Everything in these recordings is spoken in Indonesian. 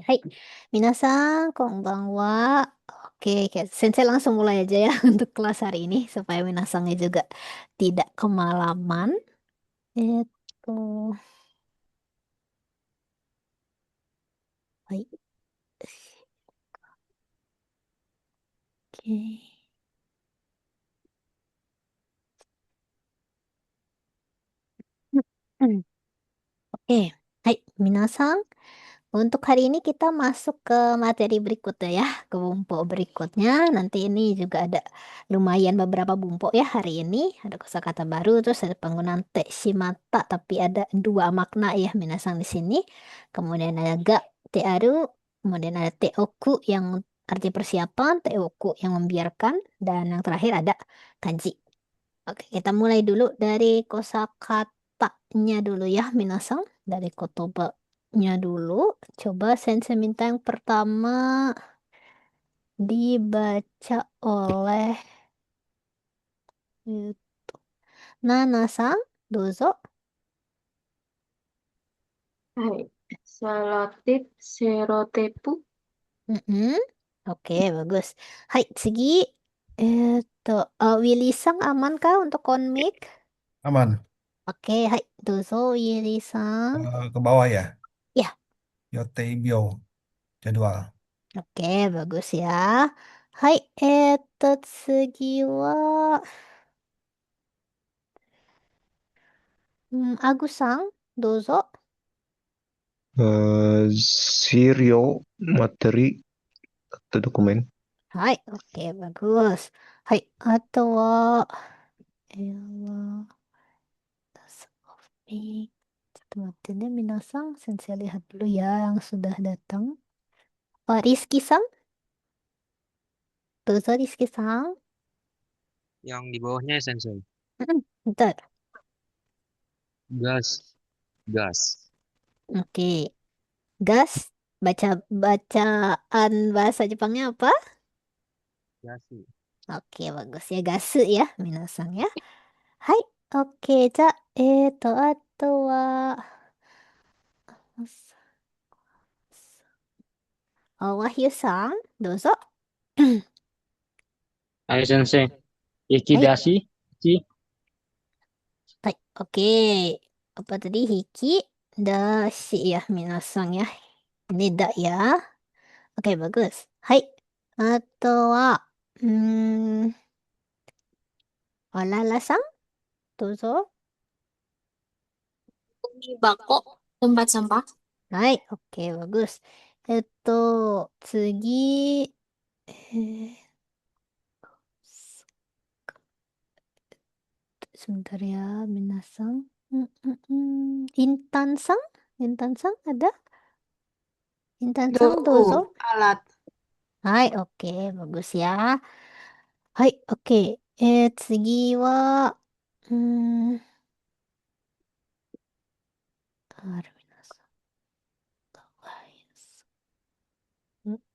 Hai, minasan, konbanwa. Oke, sensei langsung mulai aja ya untuk kelas hari ini supaya minasangnya juga tidak kemalaman. Itu, baik. Oke. Hmm. Oke, hai, minasang. Untuk hari ini kita masuk ke materi berikutnya ya, ke bumpo berikutnya. Nanti ini juga ada lumayan beberapa bumpo ya hari ini. Ada kosakata baru, terus ada penggunaan te shimata, tapi ada dua makna ya minasang di sini. Kemudian ada ga, te aru, kemudian ada te oku yang arti persiapan, te oku yang membiarkan, dan yang terakhir ada kanji. Oke, kita mulai dulu dari kosakatanya dulu ya, minasang. Dari kotobanya dulu. Coba sensei minta yang pertama dibaca oleh eh, Nana-san. Dozo. はい。セロテプ、Mm-mm. Oke, bagus. Hai,次. Willy-san aman kah untuk konmik? Aman. Oke, hai, dozo Willy-san. Ke bawah ya. Ya, Yoteibyo jadwal. oke, bagus ya. Hai,次は、Agus-san, dozo. Sirio materi atau dokumen. はい、OK、bagus. はい、あとは、ちょっと待ってね、皆さん。先生 lihat dulu ya yang sudah datang. Pak Rizky-san, dozo Rizky-san. Yang di bawahnya ya, Sensei. Bentar. Gas, gas. Oke. Gas, bacaan bahasa Jepangnya apa? Gasi. Oke, bagus ya. Gasu ya, minasang ya. Hai, oke. Ja, ato wa... Wahyu-san, dozo. はい、先生。引きはい、出し、1、はい、oke. Apa tadi? Hiki, dashi ya, minasang ya. Ini da ya. Oke, bagus. Hai. Atau wa, Olala-san, dozo. bako, tempat sampah. Hai, oke, bagus. Eto, tsugi, eh, sebentar ya, minasang. Intan-san? Intan-san ada? Intan-san, Doku, dozo. alat. Hai, oke, bagus ya. Hai, oke. Tsugi wa, hmm, minasan.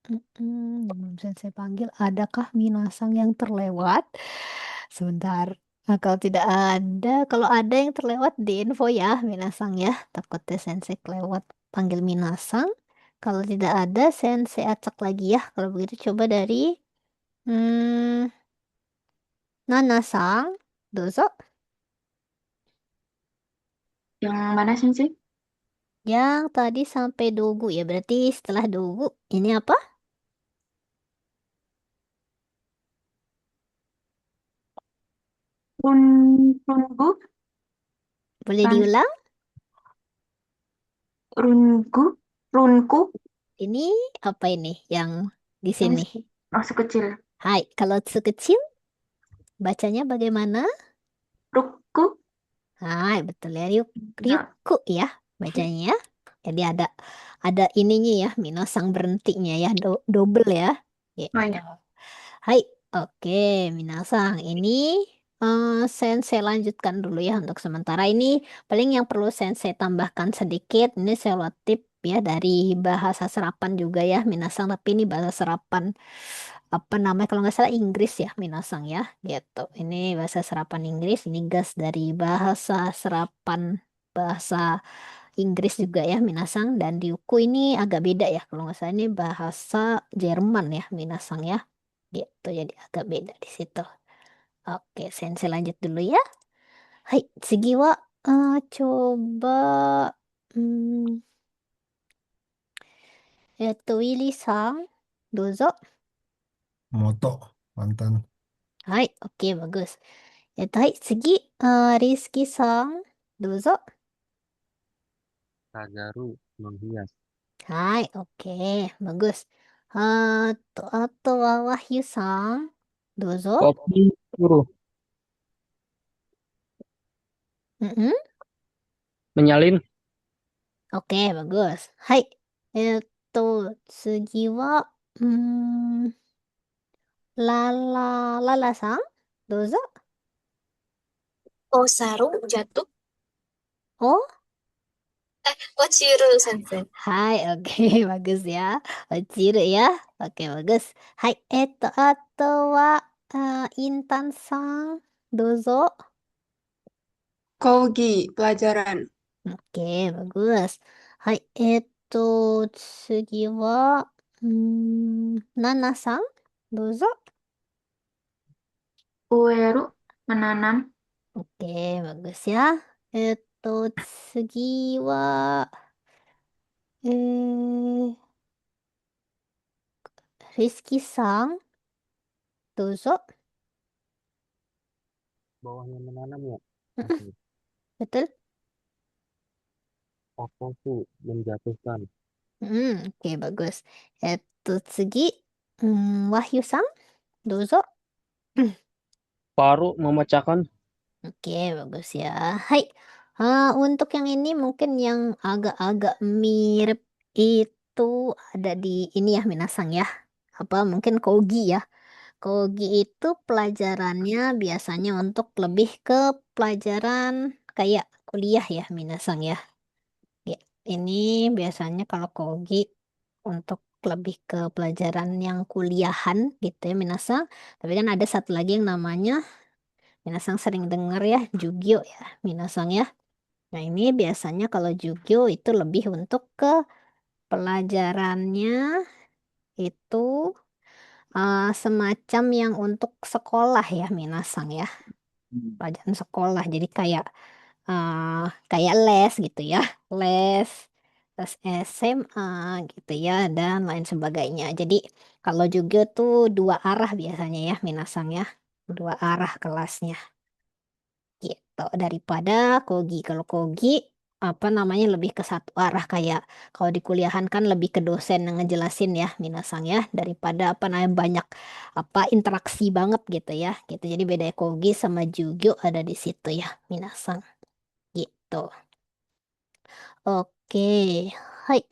Yang belum saya panggil, adakah minasang yang terlewat? Sebentar. Nah, kalau tidak ada, kalau ada yang terlewat di info ya, minasang ya. Takutnya sensei kelewat panggil minasang. Kalau tidak ada, sensei acak lagi ya. Kalau begitu coba dari hmm, Nana-sang. Dozo. Yang mana sih? Yang tadi sampai dogu ya. Berarti setelah dogu, ini apa? Rungu, Boleh kan? diulang? Rungu, runku, Ini apa ini yang di ini sini? masuk kecil. Hai, kalau kecil bacanya bagaimana? Ruku, Hai, betul ya. Ryuk, ya. ryuku ya bacanya ya. Jadi ada ininya ya, minasang berhentinya ya, double ya. Oh Gitu. ya. Hai, oke, minasang. Ini sensei lanjutkan dulu ya untuk sementara ini. Paling yang perlu sensei tambahkan sedikit. Ini selotip ya dari bahasa serapan juga ya, minasang. Tapi ini bahasa serapan apa namanya kalau nggak salah Inggris ya, minasang ya. Gitu. Ini bahasa serapan Inggris. Ini gas dari bahasa serapan bahasa Inggris juga ya minasang, dan Ryukyu ini agak beda ya, kalau nggak salah ini bahasa Jerman ya minasang ya, gitu, jadi agak beda di situ. Oke, sensei lanjut dulu ya. Hai,次はcoba hmm, ウィリーさん、どうぞ。Moto, mantan. Hai, oke, bagus. Hai,次、Rizky さん、どうぞ。Kagaru, menghias. Hai, oke, bagus. Aとは、Wahyu さん、どうぞ。 Kopi suruh. Mm-mm. Menyalin. Oke, bagus. Hai, 次は、ララさん、どうぞ。Oh, sarung jatuh. Oh, Ochiru, Sensei. hai, oke, bagus ya. Ochiru ya. Oke, bagus. Hai, あとは、インタンさん、どうぞ。 Kogi, pelajaran. Oke, bagus. Hai, 次は、ナナさん、どうぞ。 Ueru, menanam. Oke, bagus ya. 次は、リスキさん、どうぞ。 Bawahnya menanam ya. Mm-mm, Oke. betul? Okosu, menjatuhkan. Oke, bagus. 次、Wahyu さん、どうぞ。 Paru memecahkan. Oke, bagus ya. Hai. Untuk yang ini mungkin yang agak-agak mirip itu ada di ini ya, Minasang ya. Apa mungkin Kogi ya. Kogi itu pelajarannya biasanya untuk lebih ke pelajaran kayak kuliah ya, Minasang ya. Ya, ini biasanya kalau Kogi untuk lebih ke pelajaran yang kuliahan gitu ya, Minasang. Tapi kan ada satu lagi yang namanya Minasang sering dengar ya, Jugyo ya, Minasang ya. Nah, ini biasanya kalau Jugyo itu lebih untuk ke pelajarannya itu semacam yang untuk sekolah ya, Minasang ya. Pelajaran sekolah. Jadi kayak les gitu ya. Les, terus SMA gitu ya, dan lain sebagainya. Jadi kalau Jugyo tuh dua arah biasanya ya, Minasang ya. Dua arah kelasnya. Gitu daripada Kogi. Kalau Kogi apa namanya lebih ke satu arah, kayak kalau di kuliahan kan lebih ke dosen yang ngejelasin ya, Minasang ya, daripada apa namanya banyak apa interaksi banget gitu ya, gitu. Jadi beda Kogi sama Jugyo ada di situ ya, Minasang, gitu. Oke, hai.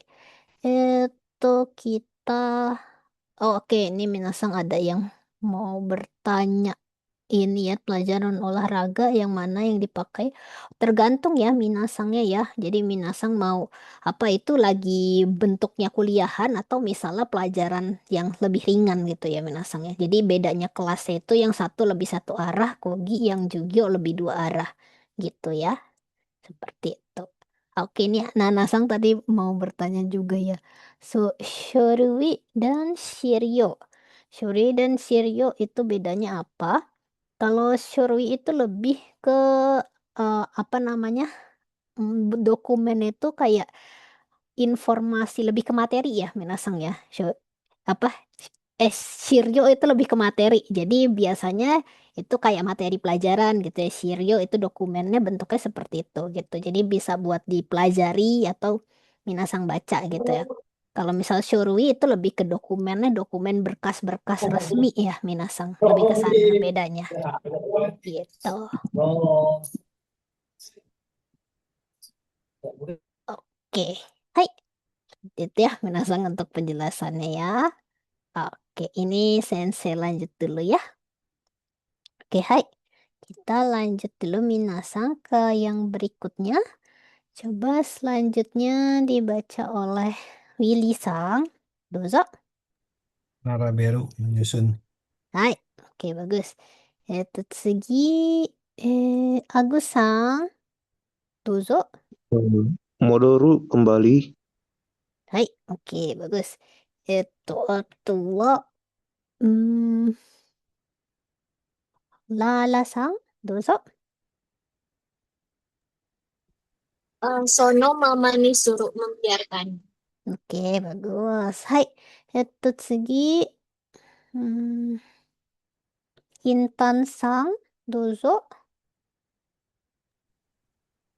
Kita oke, ini Minasang ada yang mau bertanya. Ini ya pelajaran olahraga yang mana yang dipakai tergantung ya minasangnya ya. Jadi minasang mau apa itu lagi bentuknya kuliahan atau misalnya pelajaran yang lebih ringan gitu ya minasangnya. Jadi bedanya kelasnya itu yang satu lebih satu arah, Kogi yang Jugyo lebih dua arah gitu ya. Seperti itu. Oke, ini Nanasang tadi mau bertanya juga ya. So, Shorui dan Shiryo. Shorui dan Shiryo itu bedanya apa? Kalau Shorui itu lebih ke apa namanya, dokumen itu kayak informasi lebih ke materi ya, Minasang ya. Apa Shiryo itu lebih ke materi. Jadi biasanya itu kayak materi pelajaran gitu ya. Shiryo itu dokumennya bentuknya seperti itu gitu. Jadi bisa buat dipelajari atau Minasang baca gitu ya. Kalau misal Shorui itu lebih ke dokumennya, dokumen berkas-berkas resmi ya, Minasang. Lebih ke sana bedanya. Gitu. Oke. Hai. Itu ya, Minasang untuk penjelasannya ya. Oke, ini sensei lanjut dulu ya. Oke, hai. Kita lanjut dulu Minasang ke yang berikutnya. Coba selanjutnya dibaca oleh Willy-sang. Dozo. Naraberu, menyusun. Hai. Oke, bagus. Tsugi, Agus-sang. Dozo. Modoru kembali. Hai, oke, bagus. Ato wa, hmm, Lala-san, dozo. Sono mama ni suruh membiarkan. Oke, bagus. Hai, tsugi. Hmm, Intan-san, dozo.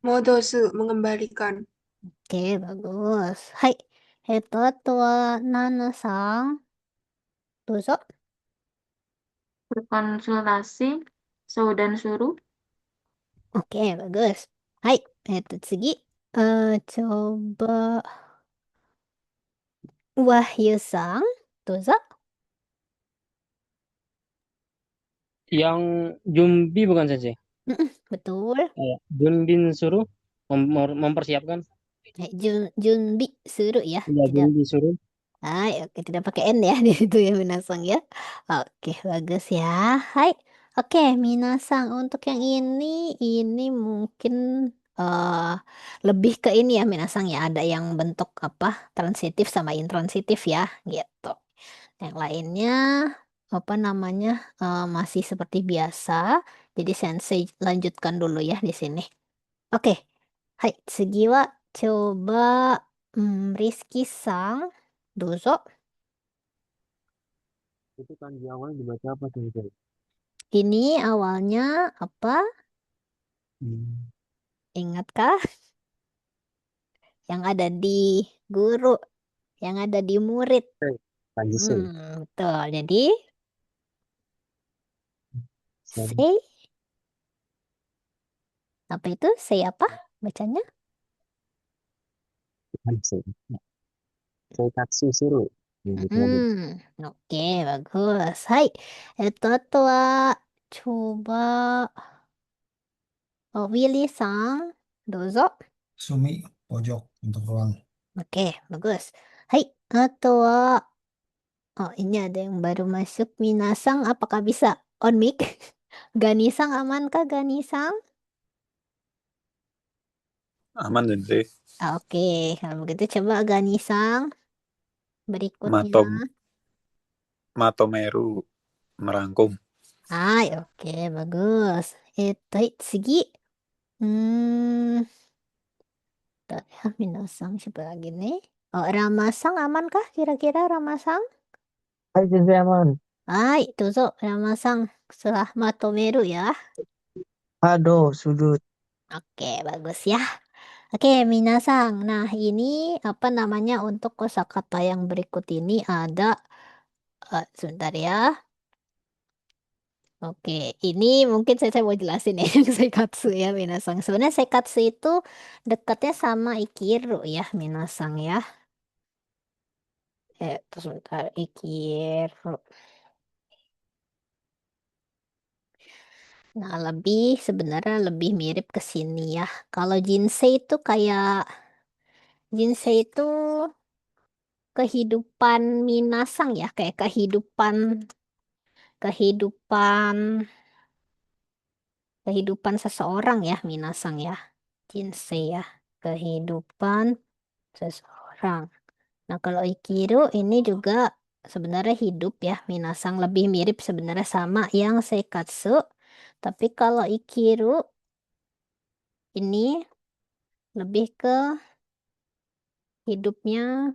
Modosu mengembalikan. Oke, bagus. Hai, ato wa Nana-san, dozo. Berkonsultasi, dan suruh. Oke, bagus. Hai, tsugi. Coba Wahyu-san, dozo. Yang Jumbi bukan Sensei. Betul. Junbin suruh mempersiapkan. Junbi suruh ya, Iya, tidak. Junbi suruh. Hai, oke, tidak pakai N ya di situ ya Minasang ya. Oke, bagus ya. Hai. Oke, Minasang untuk yang ini mungkin eh lebih ke ini ya Minasang ya. Ada yang bentuk apa? Transitif sama intransitif ya, gitu. Yang lainnya apa namanya? Masih seperti biasa. Jadi Sensei lanjutkan dulu ya di sini. Oke. Hai, tsugi wa coba Rizky-san, dozo. Itu kanji awalnya dibaca apa Sensei? Ini awalnya apa? Hmm. Ingatkah? Yang ada di guru, yang ada di murid. Kanji sei. Betul. Jadi, Sen. say, apa itu? Say apa? Bacanya? Kanji sei. Seikatsu suru. Oke, bagus. Hai, ato wa coba Willy-san, dozo. Sumi, pojok untuk ruang. Oke, bagus. Hai, wa oh, ini ada yang baru masuk. Minasang, apakah bisa on mic? Ganisang, amankah Ganisang? Aman Sensei. Oke, kalau begitu coba Ganisang berikutnya. Matomeru merangkum. Hai, oke, bagus. Tsugi. Hmm, bentar ya, Minasang siapa lagi nih? Oh, Ramasang amankah kira-kira Ramasang? Hai Sensei aman. Hai, dozo Ramasang setelah Matomeru ya. Aduh, sudut. Oke, bagus ya. Oke, Minasang. Nah, ini apa namanya untuk kosakata yang berikut ini ada sebentar ya. Oke, ini mungkin saya mau jelasin ya yang Seikatsu ya, Minasang. Sebenarnya Seikatsu itu dekatnya sama Ikiru ya, Minasang ya. Terus sebentar, Ikiru. Nah, sebenarnya lebih mirip ke sini ya. Kalau Jinsei itu kehidupan Minasang ya, kayak kehidupan kehidupan kehidupan seseorang ya, Minasang ya. Jinsei ya, kehidupan seseorang. Nah, kalau Ikiru ini juga sebenarnya hidup ya, Minasang lebih mirip sebenarnya sama yang Seikatsu. Tapi kalau Ikiru ini lebih ke hidupnya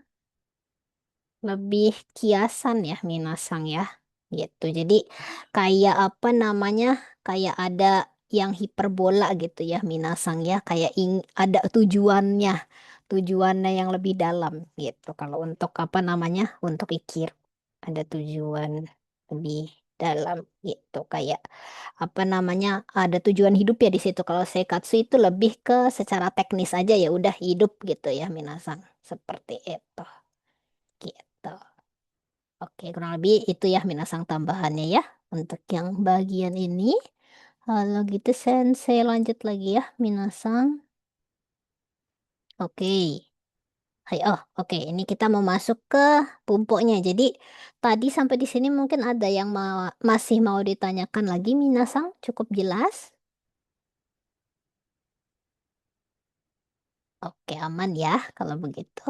lebih kiasan ya, Minasang ya. Gitu. Jadi kayak apa namanya? Kayak ada yang hiperbola gitu ya, Minasang ya. Kayak ada tujuannya yang lebih dalam gitu. Kalau untuk apa namanya? Untuk Ikir ada tujuan lebih dalam gitu. Kayak apa namanya? Ada tujuan hidup ya di situ. Kalau Seikatsu itu lebih ke secara teknis aja ya udah hidup gitu ya, Minasang. Seperti itu. Gitu. Oke, kurang lebih itu ya Minasang tambahannya ya untuk yang bagian ini. Kalau gitu Sensei lanjut lagi ya Minasang. Oke. Hai, oh, oke. Ini kita mau masuk ke pumpuknya. Jadi tadi sampai di sini mungkin ada yang masih mau ditanyakan lagi Minasang. Cukup jelas? Oke, aman ya kalau begitu.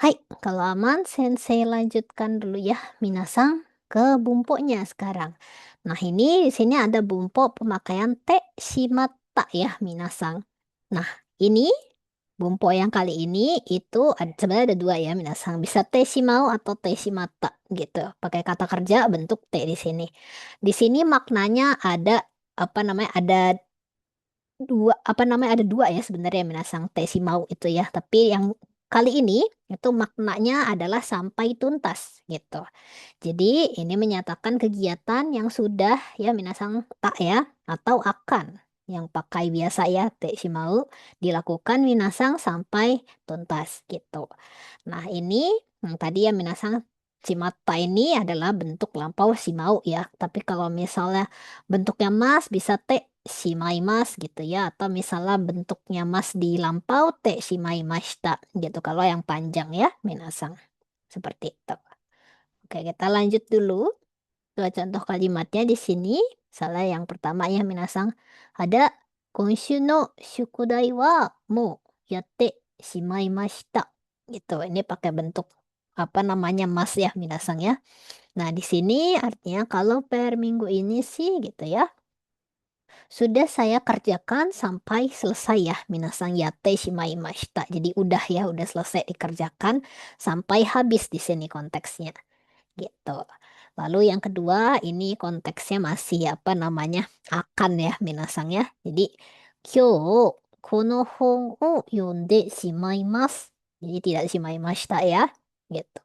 Hai, kalau aman, Sensei lanjutkan dulu ya, minasang, ke bumponya sekarang. Nah, ini di sini ada bumpo pemakaian te shimata ya, minasang. Nah, ini bumpo yang kali ini itu sebenarnya ada dua ya, minasang. Bisa te shimau atau te shimata gitu. Pakai kata kerja bentuk te di sini. Di sini maknanya ada apa namanya? Ada dua apa namanya ada dua ya sebenarnya minasang tesi mau itu ya, tapi yang kali ini itu maknanya adalah sampai tuntas gitu. Jadi ini menyatakan kegiatan yang sudah ya minasang tak ya atau akan yang pakai biasa ya tesi mau dilakukan minasang sampai tuntas gitu. Nah, ini yang tadi ya minasang Cimata ini adalah bentuk lampau si mau ya. Tapi kalau misalnya bentuknya mas bisa te shimai mas gitu ya. Atau misalnya bentuknya mas di lampau te shimai mashita gitu. Kalau yang panjang ya minasang. Seperti itu. Oke, kita lanjut dulu. Dua contoh kalimatnya di sini. Salah yang pertama ya minasang. Ada konshu no shukudai wa mo yatte shimaimashita. Gitu. Ini pakai bentuk apa namanya mas ya minasang ya. Nah, di sini artinya kalau per minggu ini sih gitu ya. Sudah saya kerjakan sampai selesai ya minasang yatte shimaimashita. Jadi udah ya, udah selesai dikerjakan sampai habis di sini konteksnya gitu. Lalu yang kedua ini konteksnya masih apa namanya akan ya minasang ya. Jadi kyo kono hon o yonde shimaimasu. Jadi tidak shimaimashita ya gitu.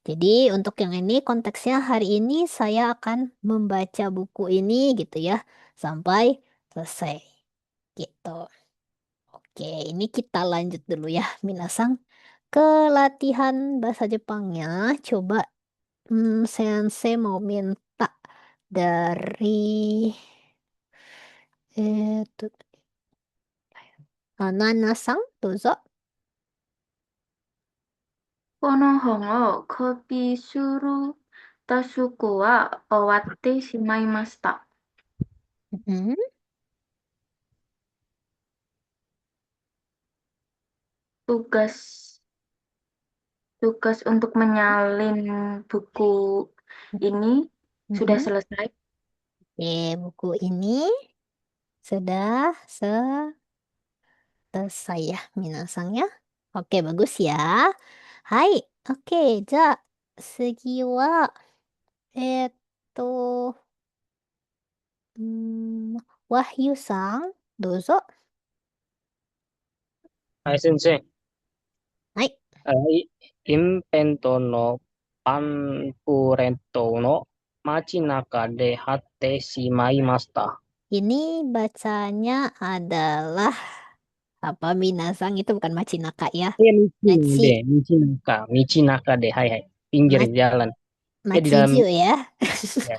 Jadi untuk yang ini konteksnya hari ini saya akan membaca buku ini gitu ya sampai selesai gitu. Oke, ini kita lanjut dulu ya minasang ke latihan bahasa Jepangnya. Coba Sensei mau minta dari eh tuh, Nana-san, どうぞ。この本をコピーするタスクは終わってしまいました。Mm-mm. Tugas tugas untuk menyalin buku ini sudah Mm-mm. selesai. Buku ini sudah selesai ya, minasang ya. Oke, bagus ya. Hai, oke, じゃあ次は、えーっと、Wahyu-san, どうぞ。Hai Sensei. はい。インペントのパンフレットの街中で貼ってしまいました。 Ini bacanya adalah apa minasang itu bukan machinaka ya. Machi, Michinaka de, hai hai. Pinggir ma- jalan. Di dalam Machiju ya. ya.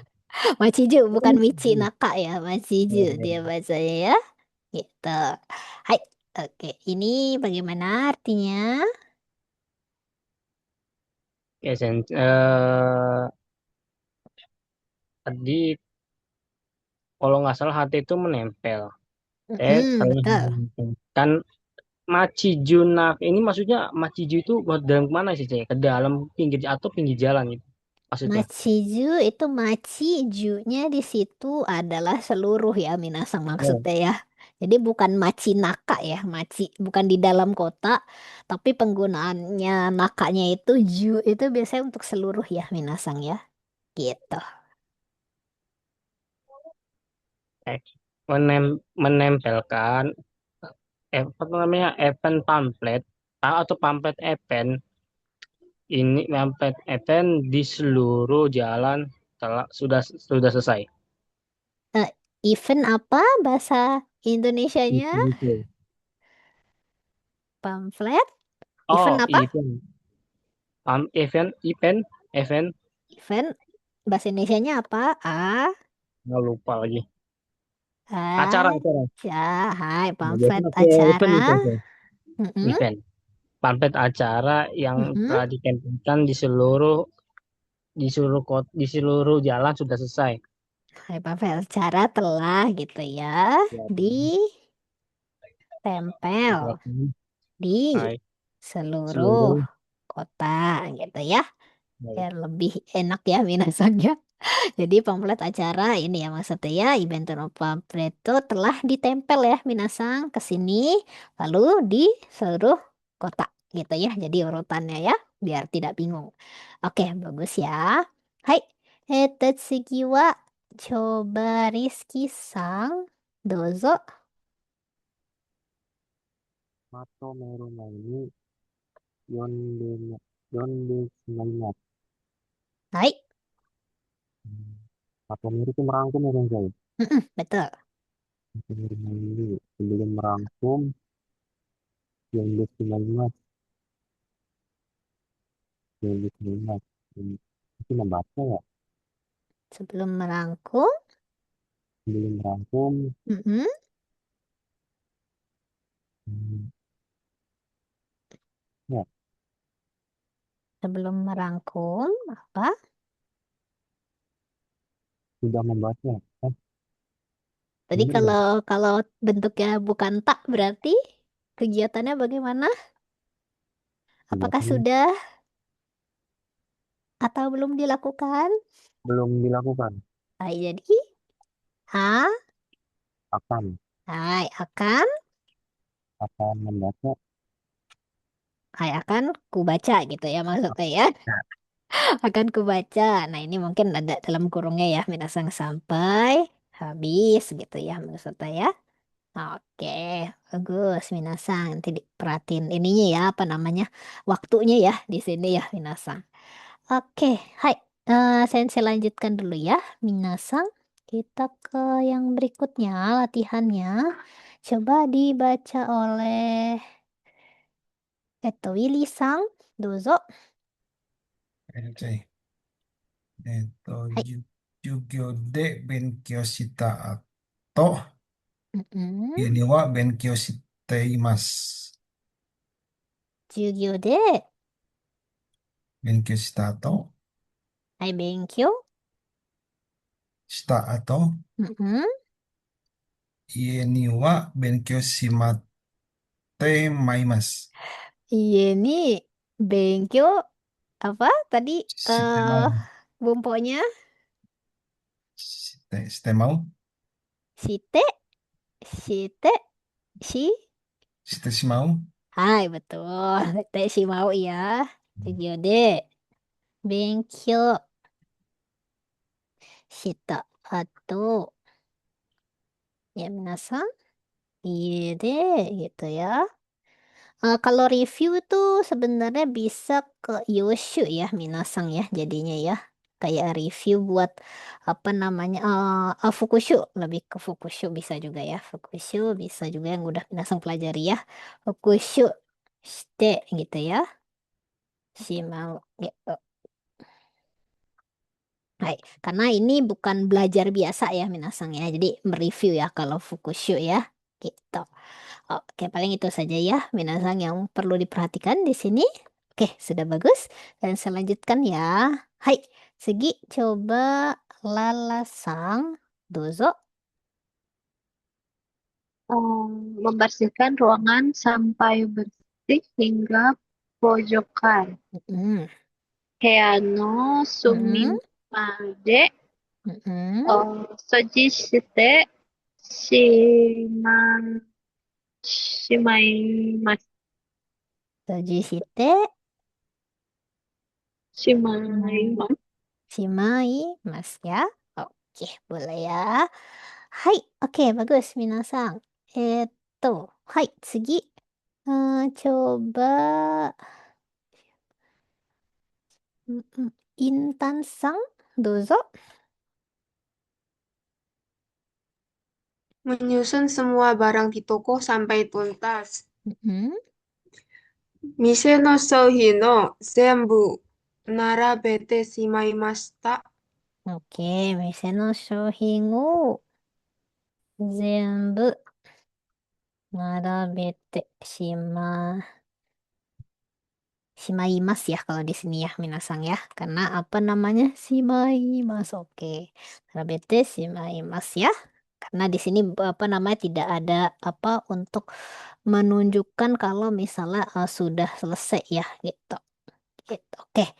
Machiju bukan Michinaka ya. Machiju Ya, dia bacanya ya. Gitu. Hai. Oke, ini bagaimana artinya? ya, tadi kalau nggak salah hati itu menempel. Harus Betul. kan Machijunak ini maksudnya Machiju itu buat dalam kemana sih Cek? Ke dalam pinggir atau pinggir jalan gitu maksudnya. Machiju itu machijunya di situ adalah seluruh ya minasang Oh, maksudnya ya. Jadi bukan machi naka ya, machi bukan di dalam kota, tapi penggunaannya nakanya itu ju itu biasanya untuk seluruh ya minasang ya. Gitu. eh, menempelkan apa namanya event pamflet atau pamflet event ini pamflet event di seluruh jalan sudah selesai. Eh, Event apa bahasa Indonesianya? Itu. Pamflet? Event Oh, apa? event Event bahasa Indonesianya apa? nggak lupa lagi. Acara Acara. Hai, Nah, pamflet biasanya pakai acara. event itu aja. Mm-mm, Event pamflet acara yang mm-mm. telah ditempelkan di seluruh jalan sudah selesai. Hai, pamflet acara telah gitu ya. Ya, Ditempel. di Hai. seluruh seluruh kota gitu ya. Hai. Biar lebih enak ya minasanya. Jadi pamflet acara ini ya maksudnya ya event no pamfleto telah ditempel ya minasang ke sini lalu di seluruh kota gitu ya. Jadi urutannya ya biar tidak bingung. Oke, bagus ya. Hai, Tetsugi wa coba Rizky-san dozo. Mato Meru Maini Yonde Yonde Shimaimata. Hai, Mato Meru itu merangkum ya kan saya? betul. Mato Meru Maini sebelum merangkum Yonde Shimaimata. Yonde Shimaimata. Itu membaca ya. Sebelum merangkum, Sebelum merangkum mm-mm. hmm, ya Sebelum merangkum apa? sudah membaca. Tadi Bener kalau nggak? kalau bentuknya bukan tak berarti kegiatannya bagaimana? Apakah Kegiatan sudah atau belum dilakukan? belum dilakukan. Hai, jadi a Akan hai akan membaca. hai akan ku baca gitu ya maksudnya ya. Akan ku baca. Nah, ini mungkin ada dalam kurungnya ya minasang sampai habis gitu ya maksudnya ya. Oke, bagus minasang. Nanti diperhatiin ininya ya apa namanya? Waktunya ya di sini ya minasang. Oke, hai. Sensei lanjutkan dulu ya, Minasang. Kita ke yang berikutnya, latihannya. Coba dibaca oleh Willy-sang. Dozo. Oke. はい。授業で勉強した後、うんうん。家には勉強しています。授業で、勉強した後、はい、勉強。した後、うんうん。家には勉強しまってまいります。Iya nih, bengkyo apa tadi してまう。bumponya してまう。shite, shite, shi. してしまう。Hai, betul. Teh si mau ya. Studio D. Benkyo shita atau ya minasan. Iya deh gitu ya. Kalau review tuh sebenarnya bisa ke Yoshu ya minasang ya jadinya ya. Kayak review buat apa namanya Fukushu lebih ke Fukushu bisa juga ya. Fukushu bisa juga yang udah minasang pelajari ya. Fukushu shite gitu ya. Si mau gitu. Hai, karena ini bukan belajar biasa ya minasang ya. Jadi mereview ya kalau Fukushu ya. Gitu. Oke, paling itu saja ya minasang yang perlu diperhatikan di sini. Oke, sudah bagus. Dan selanjutkan ya. Hai, Segi coba Lalasang dozo. Membersihkan ruangan sampai bersih hingga pojokan. Mm-mm, 部屋の mm-mm, 隅まで mm-mm. 掃除してしま、しまいます。Soji shite, しまいます。 shimai, mas ya. Oke, boleh ya. Hai, oke, bagus minasang. Eto, hai, Segi. Coba mm-mm, Intan-sang dozo. Menyusun semua barang di toko sampai tuntas. Mm-mm. 店の商品を全部並べてしまいました。Oke, 店の商品を全部並べてしまいますya kalau di sini ya minasang ya. Karena apa namanya? Shimaimasu. Oke. Narabete shimaimasu ya. Karena di sini apa namanya tidak ada apa untuk menunjukkan kalau misalnya sudah selesai ya gitu. Gitu. Oke.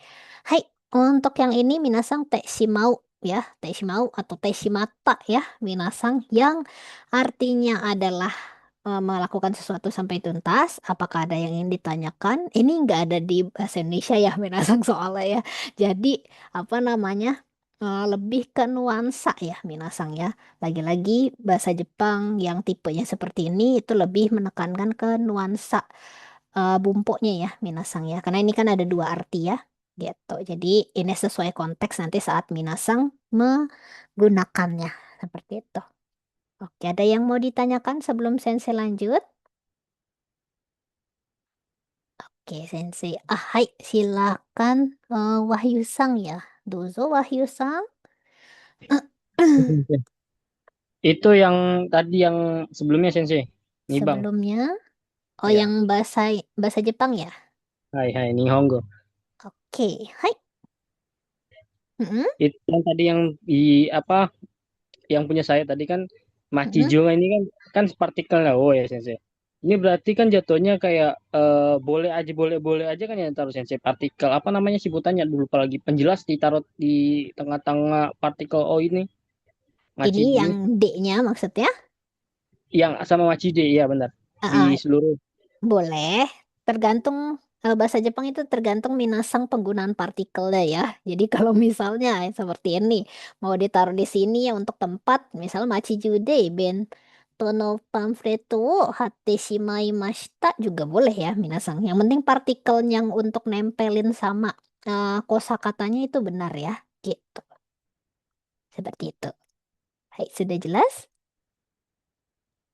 Hai, untuk yang ini minasang teshimau ya, teshimau atau teshimata ya, minasang yang artinya adalah melakukan sesuatu sampai tuntas. Apakah ada yang ingin ditanyakan? Ini nggak ada di bahasa Indonesia ya, minasang soalnya ya. Jadi apa namanya? Lebih ke nuansa ya, minasang ya. Lagi-lagi bahasa Jepang yang tipenya seperti ini itu lebih menekankan ke nuansa bumpunya ya, minasang ya. Karena ini kan ada dua arti ya, gitu. Jadi ini sesuai konteks nanti saat minasang menggunakannya. Seperti itu. Oke, ada yang mau ditanyakan sebelum Sensei lanjut? Oke, Sensei. Hai, silakan Wahyu Sang ya. Dozo Wahyu Sang. Itu yang tadi yang sebelumnya Sensei. Nibang. Sebelumnya, oh Ya. yang bahasa bahasa Jepang ya. Hai hai Nihongo. Oke, hai. Mm-mm, Itu yang tadi yang di apa yang punya saya tadi kan mm-mm. Machijo ini kan partikelnya. Oh ya Sensei. Ini berarti kan jatuhnya kayak boleh aja kan ya taruh Sensei partikel apa namanya sebutannya dulu apalagi penjelas ditaruh di tengah-tengah partikel O ini Ini Machijo yang D-nya maksudnya. yang sama Machide ya benar di Ah, seluruh. boleh, tergantung bahasa Jepang itu tergantung minasang penggunaan partikelnya ya. Jadi kalau misalnya seperti ini mau ditaruh di sini ya untuk tempat, misal machijude ben tono pamfleto hate shimaimashita juga boleh ya minasang. Yang penting partikel yang untuk nempelin sama kosakatanya itu benar ya. Gitu. Seperti itu. Hai, sudah jelas?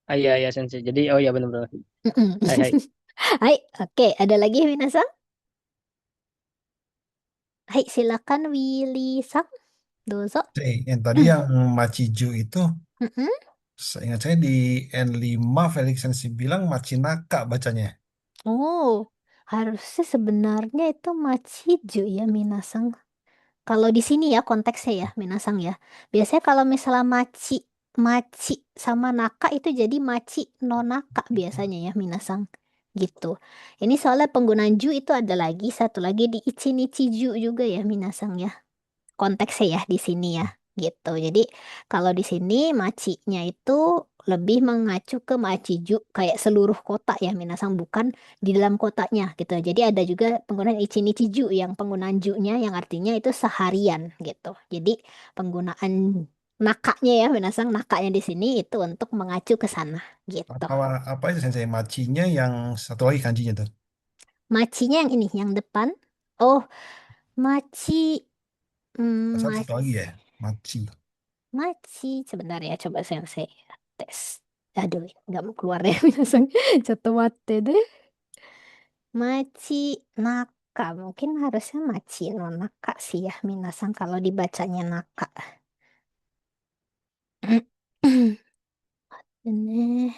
Ah, iya ya Sensei. Jadi oh ya benar-benar. Mm-mm. Hai hai. Hai, oke, ada lagi minasang? Hai, silakan Willy Sang, dozo. Yang tadi yang Machijo itu, Mm-mm. seingat saya di N5 Felix Sensi bilang Machinaka bacanya. Oh, harusnya sebenarnya itu Machijo ya Minasang. Kalau di sini ya konteksnya ya Minasang ya. Biasanya kalau misalnya maci sama naka itu jadi maci no naka biasanya ya Minasang. Gitu. Ini soalnya penggunaan ju itu ada lagi satu lagi di ichinichi ju juga ya Minasang ya. Konteksnya ya di sini ya gitu. Jadi kalau di sini macinya itu lebih mengacu ke maciju kayak seluruh kota ya minasang bukan di dalam kotanya gitu. Jadi ada juga penggunaan ichinichiju yang penggunaan ju-nya yang artinya itu seharian gitu. Jadi penggunaan nakanya ya minasang nakanya di sini itu untuk mengacu ke sana gitu. Apa apa itu Sensei? Machinya yang satu lagi kanjinya tuh. Macinya yang ini yang depan. Oh, maci Satu lagi maci ya, Machi. Maci, sebentar ya, coba sensei tes. Aduh, nggak mau keluar ya, minasang. Jatuh mate deh. Maci naka, mungkin harusnya maci no naka sih ya, minasang kalau dibacanya naka. Ini,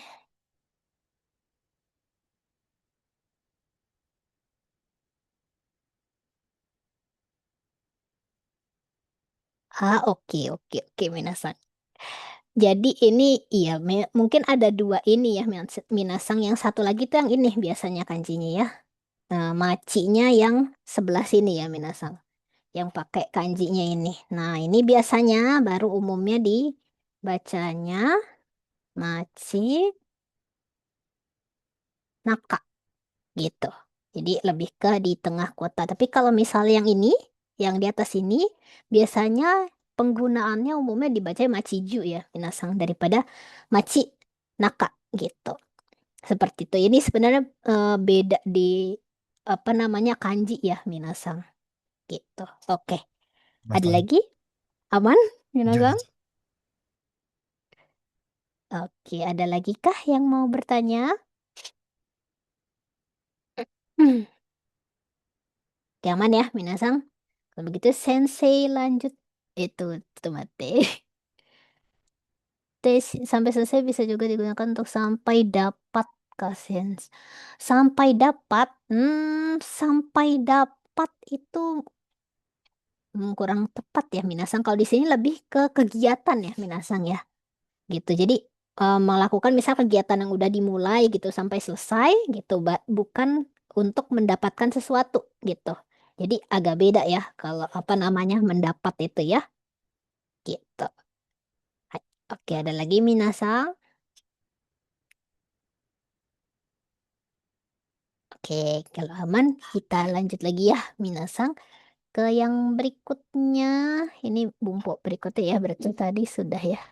oke, oke, oke, minasang. Jadi ini, iya, mungkin ada dua ini ya, minasang. Yang satu lagi tuh yang ini biasanya kanjinya ya. Macinya yang sebelah sini ya, minasang. Yang pakai kanjinya ini. Nah, ini biasanya baru umumnya dibacanya maci naka gitu. Jadi lebih ke di tengah kota. Tapi kalau misalnya yang ini, yang di atas ini, biasanya penggunaannya umumnya dibaca maciju ya, minasang daripada maci naka gitu. Seperti itu. Ini sebenarnya beda di apa namanya kanji ya, minasang gitu. Oke, ada Masalah. lagi? Aman, minasang? Jangan. Oke, ada lagi kah yang mau bertanya? Hmm, oke, aman ya, Minasang. Kalau begitu, Sensei lanjut. Itu mate. Tes sampai selesai bisa juga digunakan untuk sampai dapat kasens. Sampai dapat itu kurang tepat ya, Minasang. Kalau di sini lebih ke kegiatan ya, Minasang ya. gitu. Jadi melakukan misal kegiatan yang udah dimulai gitu sampai selesai gitu, bukan untuk mendapatkan sesuatu gitu. Jadi agak beda ya kalau apa namanya mendapat itu ya gitu. Hai. Oke, ada lagi minasang. Oke, kalau aman kita lanjut lagi ya minasang ke yang berikutnya. Ini bumbu berikutnya ya, berarti tadi sudah ya.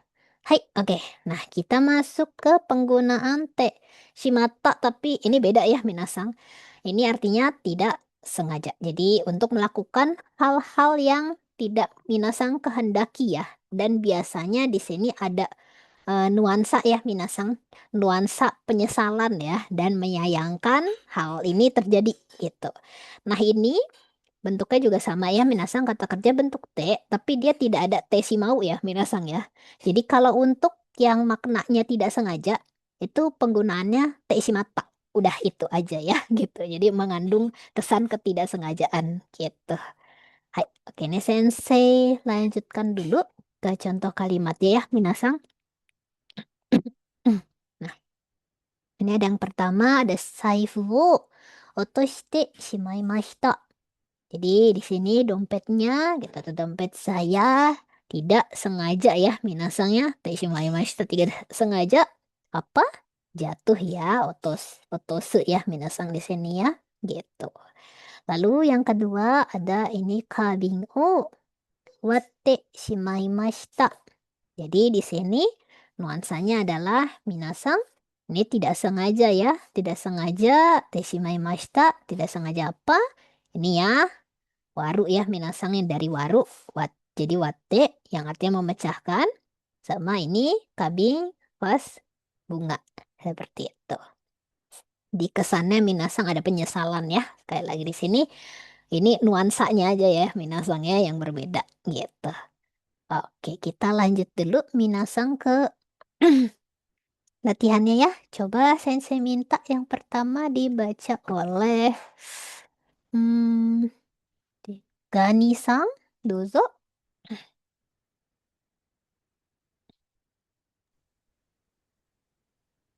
Hai, oke. Nah, kita masuk ke penggunaan te shimata, tapi ini beda ya, minasang. Ini artinya tidak sengaja. Jadi, untuk melakukan hal-hal yang tidak minasang kehendaki ya. Dan biasanya di sini ada nuansa ya, minasang. Nuansa penyesalan ya, dan menyayangkan hal ini terjadi gitu. Nah, ini bentuknya juga sama ya, minasang kata kerja bentuk T, tapi dia tidak ada T si mau ya, minasang ya. Jadi kalau untuk yang maknanya tidak sengaja, itu penggunaannya T si mata. Udah itu aja ya, gitu. Jadi mengandung kesan ketidaksengajaan gitu. Hai, oke ini sensei lanjutkan dulu ke contoh kalimatnya ya, minasang. Nah, ini ada yang pertama, ada saifu wo otoshite shimaimashita. Jadi di sini dompetnya, gitu atau dompet saya tidak sengaja ya, minasangnya taishimaimashita tidak sengaja apa? Jatuh ya, otosu ya minasang di sini ya, gitu. Lalu yang kedua ada ini kabin o watte shimaimashita. Jadi di sini nuansanya adalah minasang ini tidak sengaja ya, tidak sengaja teshimaimashita, tidak sengaja apa? Ini ya, waru ya, minasang yang dari waru. Jadi wate yang artinya memecahkan. Sama ini kabing vas bunga. Seperti itu. Di kesannya minasang ada penyesalan ya. Kayak lagi di sini. Ini nuansanya aja ya, minasangnya yang berbeda gitu. Oke, kita lanjut dulu minasang ke latihannya ya. Coba sensei minta yang pertama dibaca oleh hmm, Gani-san. Dozo.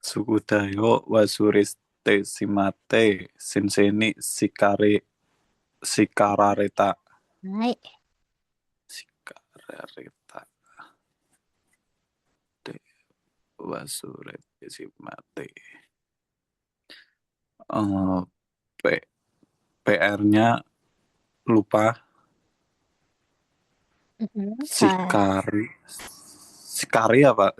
宿題を忘れてしまって先生に叱られた。はい。叱られた。で、忘れてしまって。PR-nya lupa. Sikari. Sikari apa?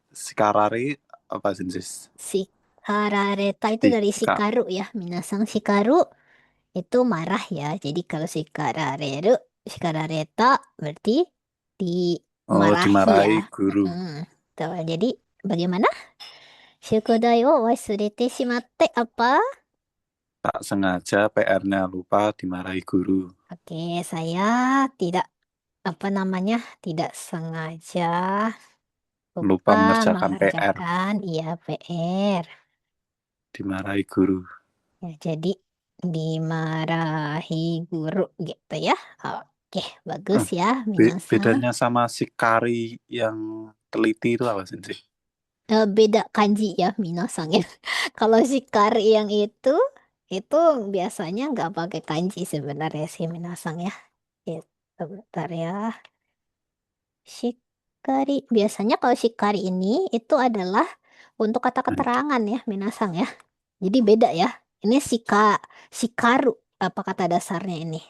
Sikarari apa sih? Sikarareta itu dari sikaru ya. Minasang sikaru itu marah ya. Jadi kalau sikarareta berarti dimarahi dimarahi ya. guru. Tuh, jadi bagaimana? Shukodai wo wasurete shimatte apa? Tak sengaja PR-nya lupa dimarahi guru. Oke, saya tidak apa namanya? Tidak sengaja Lupa mengerjakan PR. iya PR. Dimarahi guru. Ya, jadi dimarahi guru gitu ya. Oke, bagus ya, minasang. Bedanya sama Sikari yang teliti itu apa sih? Beda kanji ya, minasang ya. Kalau shikari yang itu biasanya nggak pakai kanji sebenarnya sih, minasang ya. Sebentar ya. Shikari, biasanya kalau shikari ini itu adalah untuk kata keterangan ya, minasang ya. Jadi beda ya. Ini sikaru apa kata dasarnya ini?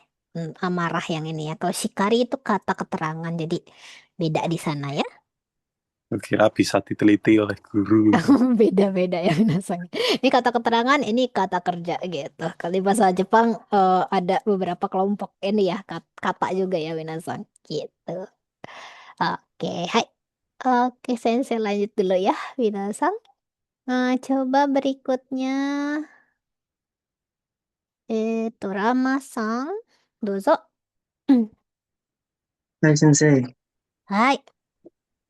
Amarah yang ini ya. Kalau shikari itu kata keterangan. Jadi beda di sana ya. Kira bisa diteliti oleh guru. Beda-beda ya minasang. Ini kata keterangan, ini kata kerja gitu. Kalau di bahasa Jepang ada beberapa kelompok ini ya kata juga ya minasang gitu. Oke, hai. Oke, sensei lanjut dulu ya minasang. Coba berikutnya. Rama-san, どうぞ。はい、先生。はい。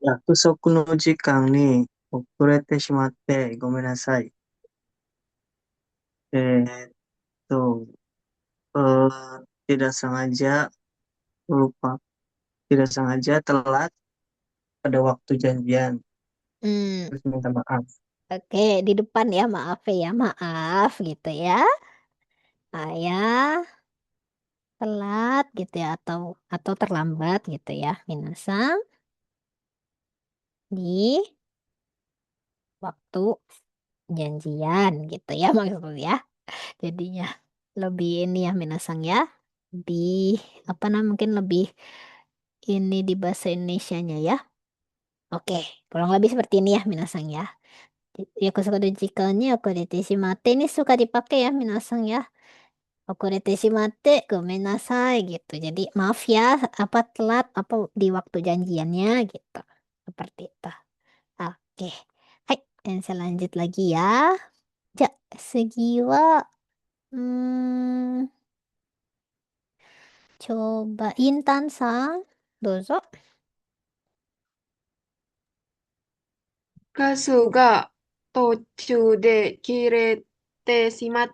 約束の時間に遅れてしまってごめんなさい。えーっと、tidak sengaja lupa, tidak sengaja telat pada waktu janjian, Hmm, terus minta maaf. oke, di depan ya, maaf ya, maaf gitu ya. Saya telat gitu ya, atau terlambat gitu ya, minasang di waktu janjian gitu ya maksudnya. Jadinya lebih ini ya, minasang ya. Lebih apa namanya, mungkin lebih ini di bahasa Indonesianya ya. Oke, kurang lebih seperti ini ya, minasang ya. Yakusoku jikannya okurete shimate ini suka dipakai ya, minasang ya. Okurete shimate gomenasai gitu. Jadi maaf ya, apa telat apa di waktu janjiannya gitu. Seperti itu. Oke. Hai, dan saya lanjut lagi ya. Ja, segi wa hmm, coba Intan-san, dozo. ガスが途中で切れてしまっ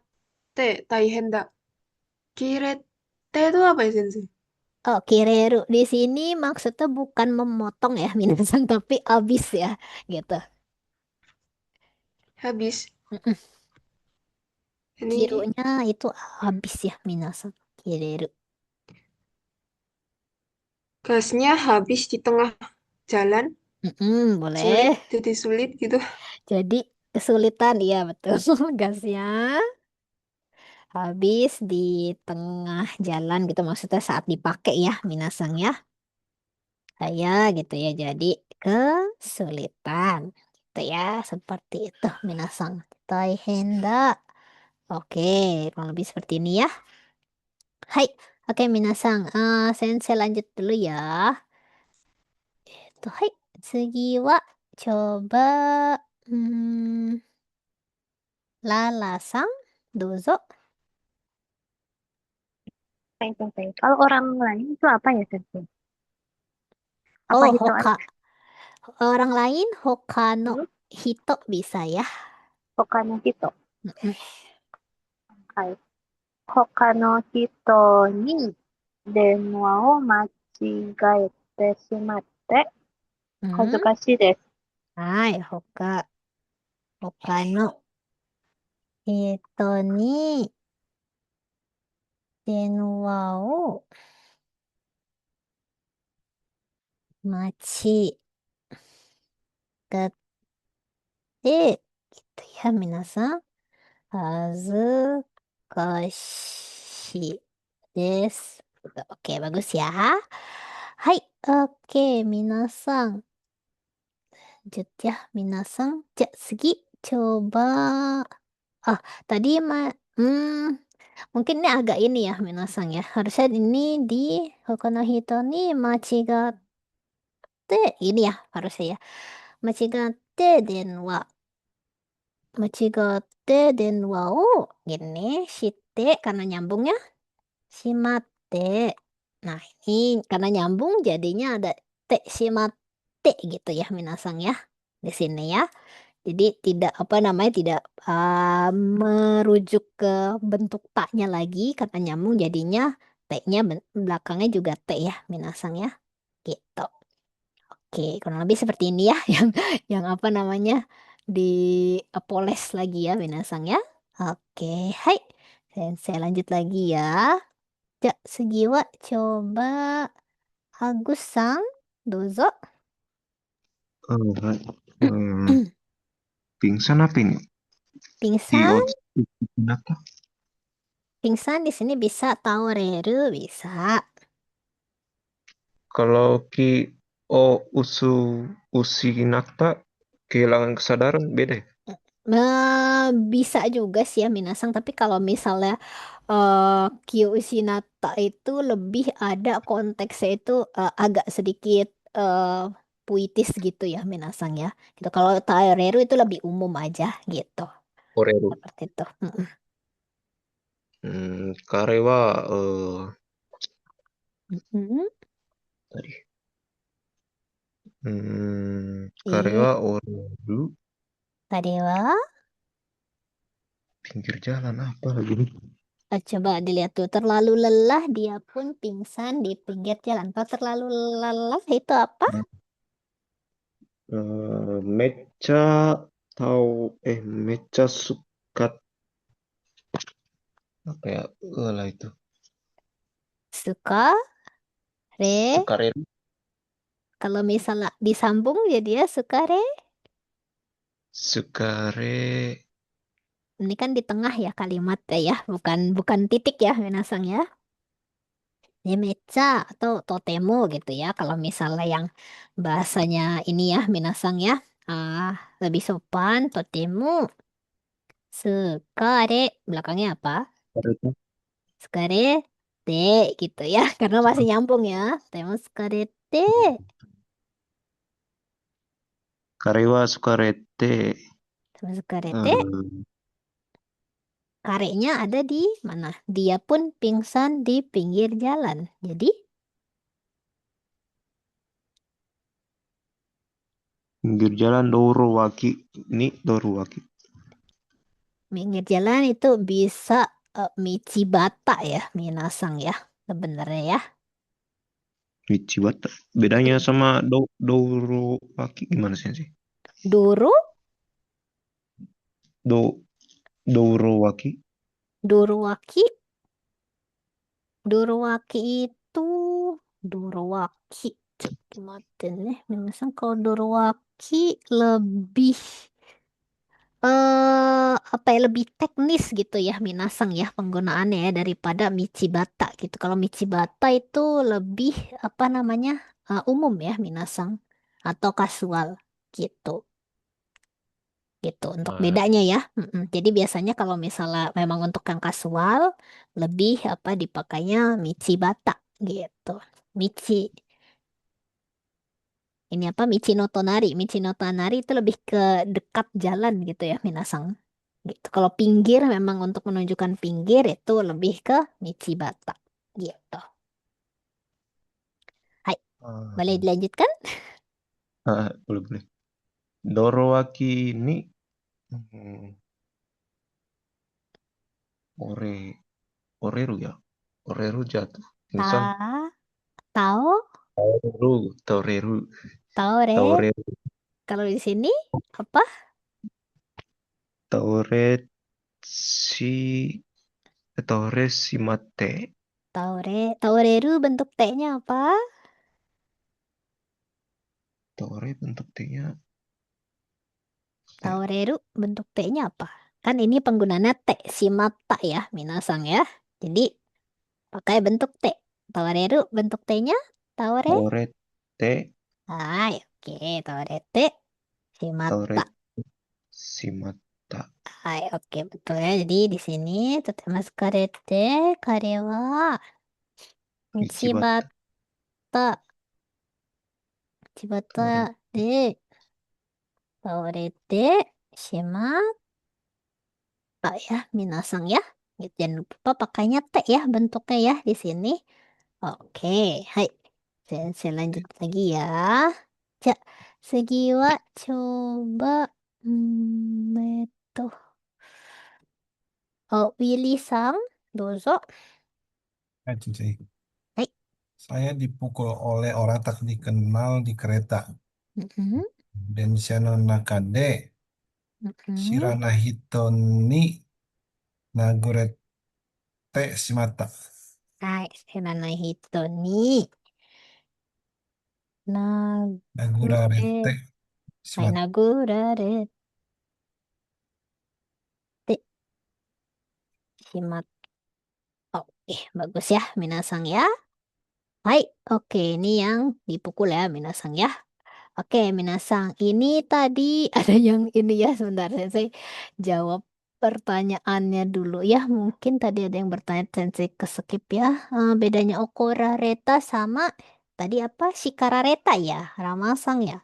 て大変だ。切れて itu apa ya, Sensei? Oh, kireru di sini maksudnya bukan memotong ya, minasan, tapi abis ya, gitu. Habis. Mm-mm. Ini Kirunya itu habis ya, minasan. Kireru. gasnya habis di tengah jalan. Mm-mm, Sulit, boleh. jadi sulit gitu. Jadi kesulitan, iya betul. Gasnya habis di tengah jalan gitu, maksudnya saat dipakai ya, minasan ya. Saya gitu ya, jadi kesulitan. Gitu ya, seperti itu, minasan. Taihenda. Oke, kurang lebih seperti ini ya. Hai, oke minasan. Sensei lanjut dulu ya. Hai, segi wa coba hmm, Lala-san, dozo. Sensei. Kalau orang lain itu apa ya, Sensei? Apa Oh, hito orang lain hokano itu? hito bisa ya. Hokano hito. Mm-mm. Hai. Hokano hito ni denwa o machigaete shimatte Hmm. hazukashii desu. Hai, hokano hito ni denwa o machi gitu ya, minasan. Hazukashi desu. Oke, bagus ya. Hai, oke, minasan. Lanjut ya, minasan. Ja, segi. Coba. Ah, tadi mungkin ini agak ini ya, minasan ya. Harusnya ini di Hokono Hito ni Machigate. Ini ya, harusnya ya. Machigate denwa. Machigate denwa o. Gini, shite karena nyambungnya. Shimate. Nah, ini karena nyambung jadinya ada te shimate gitu ya, minasang ya. Di sini ya. Jadi tidak apa namanya, tidak merujuk ke bentuk taknya lagi karena nyambung jadinya T-nya belakangnya juga T ya, minasang ya. Gitu. Oke, kurang lebih seperti ini ya yang apa namanya dipoles lagi ya, minasang ya. Oke, hai. Saya lanjut lagi ya. Ja, Sugiwa coba Agus-san, dozo. Alright. Pingsan apa ini? Pingsan, Kenapa? pingsan di sini bisa taoreru, bisa. Kalau usi nata kehilangan kesadaran beda ya? Bisa juga sih ya, minasang, tapi kalau misalnya Kyo Ushinata itu lebih ada konteksnya itu agak sedikit puitis gitu ya, minasang ya. Gitu. Kalau taoreru itu lebih umum aja gitu. Koreru. Seperti itu. Mm-mm. Kare wa Mm-mm. tadi. Kare Iya, wa orang dulu tadi wa. pinggir jalan apa lagi nih? Coba dilihat tuh, terlalu lelah dia pun pingsan di pinggir jalan. Kalau terlalu lelah itu apa? Mecha tahu Mecha suka apa ya? Lah itu. Suka re. Sukareru. Kalau misalnya disambung jadi ya suka re. Sukare. Ini kan di tengah ya kalimat ya, bukan bukan titik ya minasang ya. Ya mecha atau totemo gitu ya. Kalau misalnya yang bahasanya ini ya minasang ya, ah lebih sopan totemo sukare belakangnya apa? Sukareru. Sukare te gitu ya, karena masih nyambung ya. Temo sukare te Karewa sukarete. sama sukare te Eh, karenya ada di mana? Dia pun pingsan di pinggir jalan. Jadi pinggir jalan Dorowaki. Ini Dorowaki. pinggir jalan itu bisa Michibata ya, minasang ya, sebenarnya ya. Michibata. Bedanya sama Dorowaki gimana sih? Duru, Do Dorowaki. Duruwaki, Duruwaki itu Duruwaki. Cek gimana nih, minasang kalau Duruwaki lebih apa ya lebih teknis gitu ya minasang ya penggunaannya ya daripada Michibata gitu. Kalau Michibata itu lebih apa namanya umum ya minasang atau kasual gitu gitu untuk Ah, bedanya ya. Mm-mm. Jadi biasanya kalau misalnya memang untuk yang kasual lebih apa dipakainya Michibata gitu. Michi ini apa Michi no Tonari. Michi no Tonari itu lebih ke dekat jalan gitu ya minasang. Gitu. Kalau pinggir memang untuk menunjukkan pinggir itu lebih ke Michibata gitu. Hai, boleh ah, dilanjutkan? boleh boleh. Dorowaki ini hmm, ore oreru ya. Oreru jatuh. Pingsan. Ta, tahu, Toreru, toreru, tahu re. toreru, Kalau di sini apa? tore si tore si mate. Tahu re, tahu reru bentuk T-nya apa? Tore bentuk T-nya Tahu T. reru bentuk T-nya apa? Kan ini penggunaannya T, si mata ya, minasang ya. Jadi pakai bentuk T. Tahu reru bentuk T-nya? Tahu re? Tore T. Hai, oke, tahu re T, si Tore mata. si mata. Hai, oke betul ya. Jadi di sini totemasu karete kare wa Ichibata. michibata michibata Tore. de taorete shimatta ya minasang ya. Gitu, jangan lupa pakainya T ya bentuknya ya di sini. Oke, hai. Saya lanjut lagi ya. Ja, segi wa coba eto oh, Willy-san, dozo. Cici. Hai. Saya dipukul oleh orang tak dikenal di kereta. Mm-mm, Densha no naka de mm-mm. Shiranahito ni nagurete shimatta. Hai, Senanai Hito ni Nagure Nagurarete Hai shimatta. Nagurarete Shimat. Oke, bagus ya Minasang ya. Hai, oke ini yang dipukul ya Minasang ya. Oke Minasang, ini tadi ada yang ini ya sebentar saya jawab pertanyaannya dulu ya. Mungkin tadi ada yang bertanya Sensei ke skip ya. Bedanya Okorareta sama tadi apa? Shikarareta ya, Ramasang ya.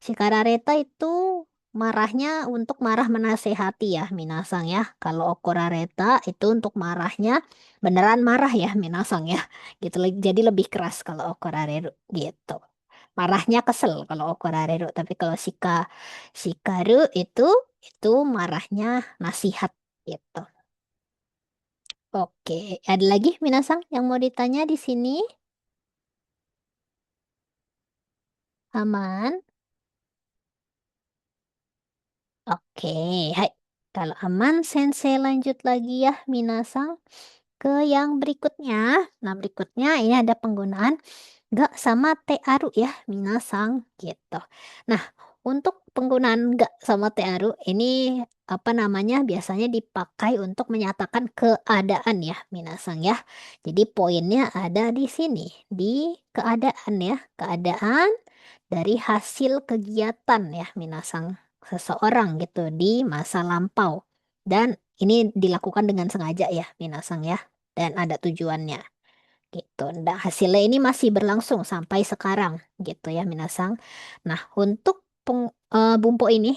Si Karareta itu marahnya untuk marah menasehati ya Minasang ya. Kalau Okorareta itu untuk marahnya beneran marah ya Minasang ya. Gitu jadi lebih keras kalau Okorareru gitu. Marahnya kesel kalau Okorareru, tapi kalau Shikaru itu marahnya nasihat gitu. Oke, ada lagi Minasang yang mau ditanya di sini? Aman? Oke, hai. Kalau aman, sensei lanjut lagi ya, minasang. Ke yang berikutnya. Nah, berikutnya ini ada penggunaan gak sama te aru ya, minasang gitu. Nah, untuk penggunaan gak sama te aru ini apa namanya biasanya dipakai untuk menyatakan keadaan ya, minasang ya. Jadi poinnya ada di sini, di keadaan ya, keadaan dari hasil kegiatan ya, minasang seseorang gitu di masa lampau. Dan ini dilakukan dengan sengaja ya, minasang ya, dan ada tujuannya gitu. Nah, hasilnya ini masih berlangsung sampai sekarang gitu ya, minasang. Nah, untuk bumpo ini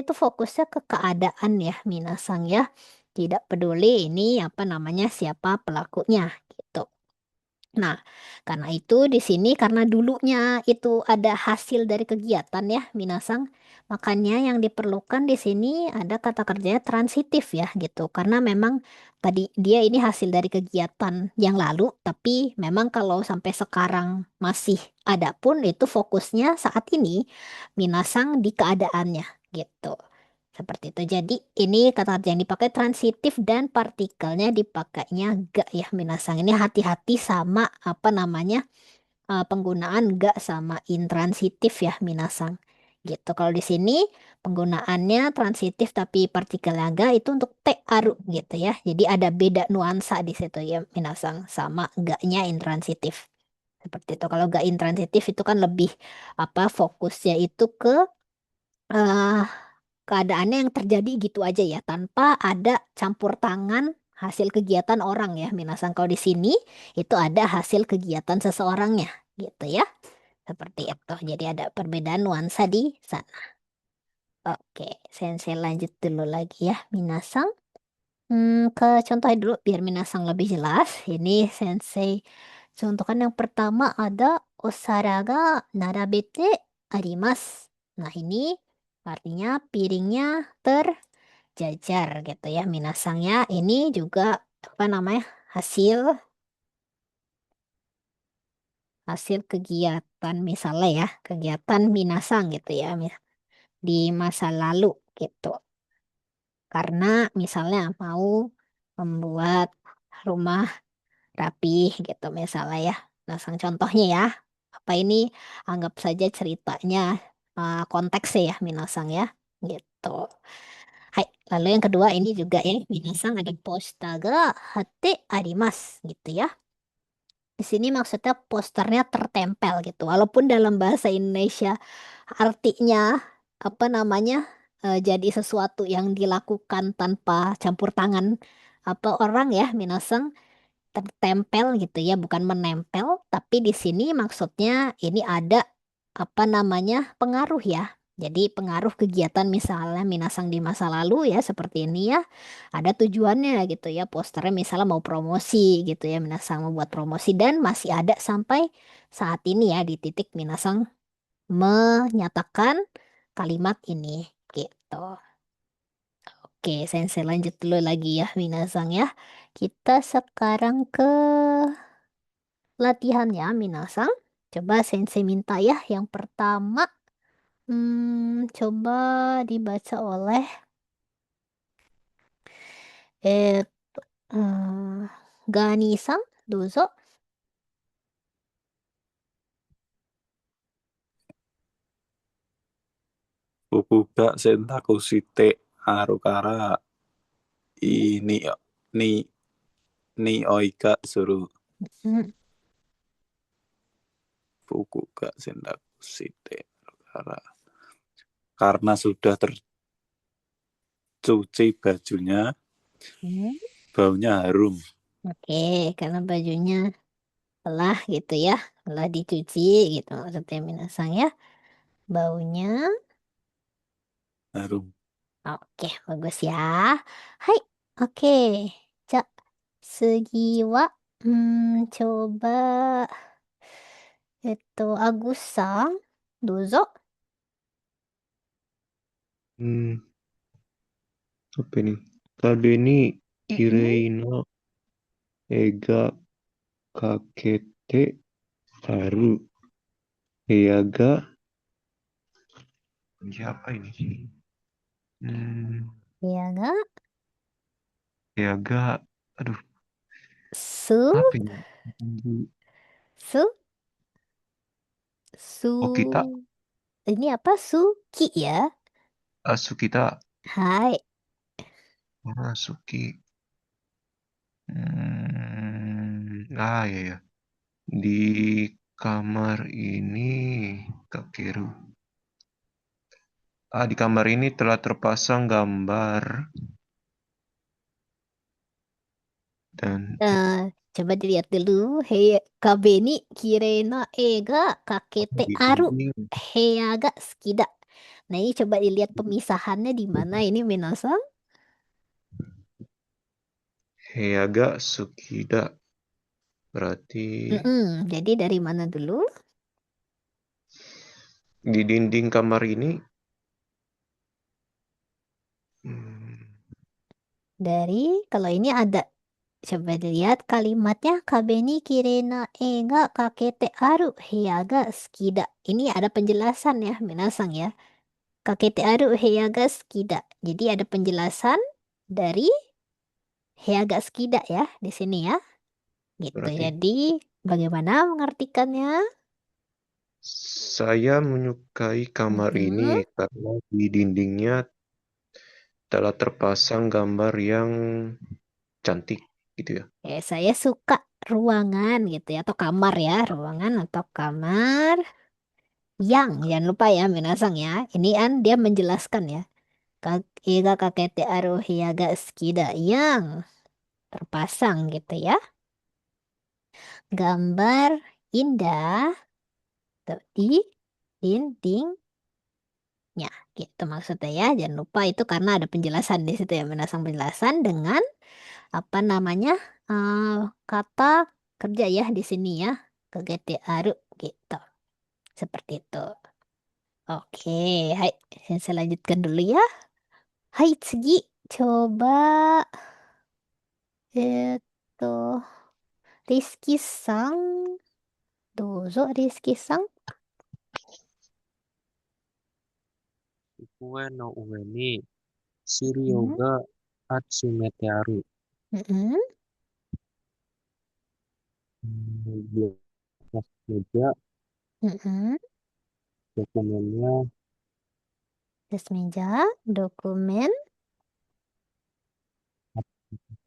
itu fokusnya ke keadaan ya, minasang ya. Tidak peduli ini apa namanya siapa pelakunya gitu. Nah, karena itu di sini karena dulunya itu ada hasil dari kegiatan ya, minasang. Makanya yang diperlukan di sini ada kata kerjanya transitif ya gitu. Karena memang tadi dia ini hasil dari kegiatan yang lalu, tapi memang kalau sampai sekarang masih ada pun itu fokusnya saat ini minasang di keadaannya gitu. Seperti itu. Jadi ini kata kerja yang dipakai transitif dan partikelnya dipakainya gak ya, minasang. Ini hati-hati sama apa namanya penggunaan gak sama intransitif ya, minasang. Gitu. Kalau di sini penggunaannya transitif tapi partikelnya ga itu untuk te aru gitu ya. Jadi ada beda nuansa di situ ya, minasang, sama gaknya intransitif. Seperti itu. Kalau gak intransitif itu kan lebih apa fokusnya itu ke eh, keadaannya yang terjadi gitu aja ya, tanpa ada campur tangan hasil kegiatan orang ya, minasang. Kalau di sini itu ada hasil kegiatan seseorangnya gitu ya. Seperti itu. Jadi ada perbedaan nuansa di sana. Oke, sensei lanjut dulu lagi ya, minasang. Ke contoh dulu biar minasang lebih jelas. Ini sensei contohkan yang pertama ada osara ga narabete arimasu. Nah, ini artinya piringnya terjajar gitu ya, minasangnya. Ini juga apa namanya? Hasil hasil kegiatan misalnya ya, kegiatan minasang gitu ya, di masa lalu gitu. Karena misalnya mau membuat rumah rapih gitu misalnya ya. Nah, sang contohnya ya. Apa ini anggap saja ceritanya konteksnya ya, minasang ya. Gitu. Hai, lalu yang kedua ini juga ya, minasang ada postaga hate arimas gitu ya. Di sini maksudnya posternya tertempel gitu. Walaupun dalam bahasa Indonesia artinya apa namanya jadi sesuatu yang dilakukan tanpa campur tangan apa orang ya, minasang, tertempel gitu ya, bukan menempel, tapi di sini maksudnya ini ada apa namanya pengaruh ya. Jadi pengaruh kegiatan misalnya minasang di masa lalu ya seperti ini ya, ada tujuannya gitu ya. Posternya misalnya mau promosi gitu ya, minasang mau buat promosi dan masih ada sampai saat ini ya di titik minasang menyatakan kalimat ini gitu. Oke, sensei lanjut dulu lagi ya, minasang ya. Kita sekarang ke latihannya, minasang. Coba sensei minta ya. Yang pertama, coba dibaca oleh eh, eh, Gani-san, dozo. 僕が選択してあるから、いいに、に、匂いがする。Hmm, 僕が選択してあるから。Karena sudah tercuci bajunya, hmm. baunya harum. Oke, karena bajunya telah gitu ya, telah dicuci gitu maksudnya, minasang ya. Baunya, Harum. oke, bagus ya. Hai, oke. Cak, segi wa, coba Agus-san, dozo. Hmm, apa ini? Tadi ini Mm-mm. Irei no Ega Kakete Aru. Heiga. Siapa ini? Hmm, Ya nggak? ya agak, aduh, Su, apa ya? su, Oh kita, su. Ini apa? Suki ya? Sukita, Hai. Suki. Ya ya. Di kamar ini, Kak Keru. Di kamar ini telah terpasang gambar dan Eh, Coba dilihat dulu. Hei, kabeni kirena ega kakete di aru. dinding Heaga skida. Nah, ini coba dilihat pemisahannya di mana ini Minasan. Heiaga Sukida. Berarti Jadi dari mana dulu? di dinding kamar ini, hmm, Dari kalau ini ada. Coba dilihat kalimatnya kabeni kirena ega kakete aru heaga skida. Ini ada penjelasan ya, Minasang ya. Kakete aru heaga skida. Jadi ada penjelasan dari heaga skida ya di sini ya. Gitu. berarti Jadi bagaimana mengartikannya? saya menyukai kamar ini Mm-mm. karena di dindingnya telah terpasang gambar yang cantik gitu ya. Saya suka ruangan gitu ya atau kamar ya, ruangan atau kamar yang jangan lupa ya Minasang ya. Ini kan dia menjelaskan ya. Iga kakete aruhiyaga skida yang terpasang gitu ya. Gambar indah tuh di dindingnya gitu maksudnya ya. Jangan lupa itu karena ada penjelasan di situ ya. Menasang penjelasan dengan apa namanya eh, kata kerja ya di sini ya. Kagete aru gitu. Seperti itu. Oke, hai. Saya lanjutkan dulu ya. Hai, Tsugi. Coba itu Rizky-san. Dozo, Rizky-san. 机の上に資料 Hmm, が集めてある。mm-mm, Di atas meja mm-mm. dokumennya Atas meja, dokumen,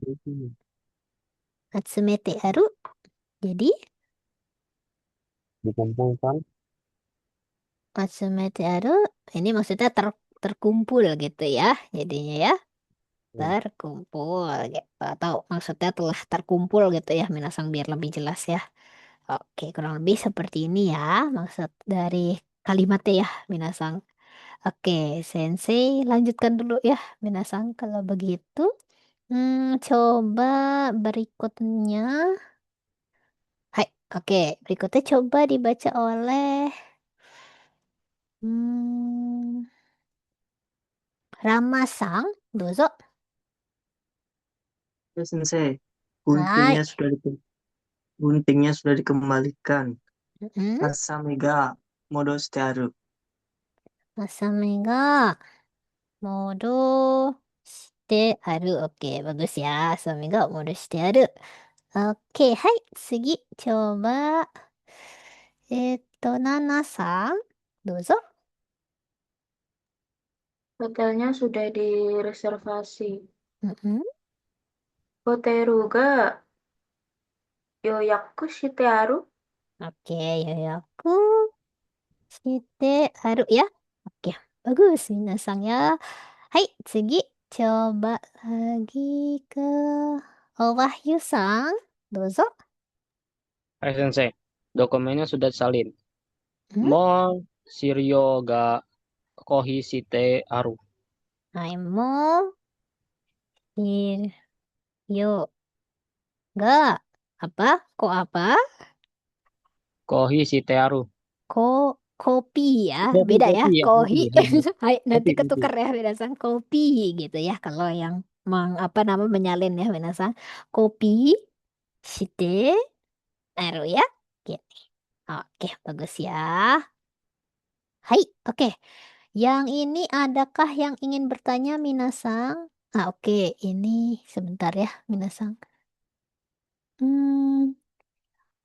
itu Atsumete Aru. Jadi, dikumpulkan. Atsumete Aru, ini maksudnya terkumpul gitu ya. Jadinya ya, Ya, terkumpul gitu. Atau maksudnya telah terkumpul gitu ya, Minasang biar lebih jelas ya. Oke, kurang lebih seperti ini ya, maksud dari kalimatnya ya, Minasang. Oke, Sensei lanjutkan dulu ya, Minasang. Kalau begitu, coba berikutnya. Hai, oke, berikutnya coba dibaca oleh hmm, Rama-sang. Dozo. Ya, Sensei. Hai. Guntingnya sudah dikembalikan. Mm-mm. Asami ga modoshite aru. Masame ga modo shite aru. Oke, bagus ya. Masame ga modo shite aru. Oke, hai.次, coba. Nana-sang. Dozo. Hotelnya sudah direservasi. Mm-mm. Hoteru ga yoyaku shite aru. Oke, yoyaku shite aru ya. Oke, bagus. Minasang ya. Hai,次. Coba lagi ke Wahyu-sang. Dozo. Hai Sensei, dokumennya sudah salin. Hmm? Mo Shiryo ga Kohi Shite Aru. Hai, mo. Yo. Ga. Apa? Kok apa? Kohi Shite Aru. Kopi ya. Kopi, Beda ya. kopi ya, Kohi. kopi. Ya, benar. Hai, nanti Kopi, kopi. ketukar ya. Minasang kopi gitu ya. Kalau yang apa nama menyalin ya. Minasang kopi. Shite. Aru ya. Gitu. Oke, bagus ya. Hai, oke. Yang ini adakah yang ingin bertanya, Minasang? Oke, ini sebentar ya, Minasang. Hmm,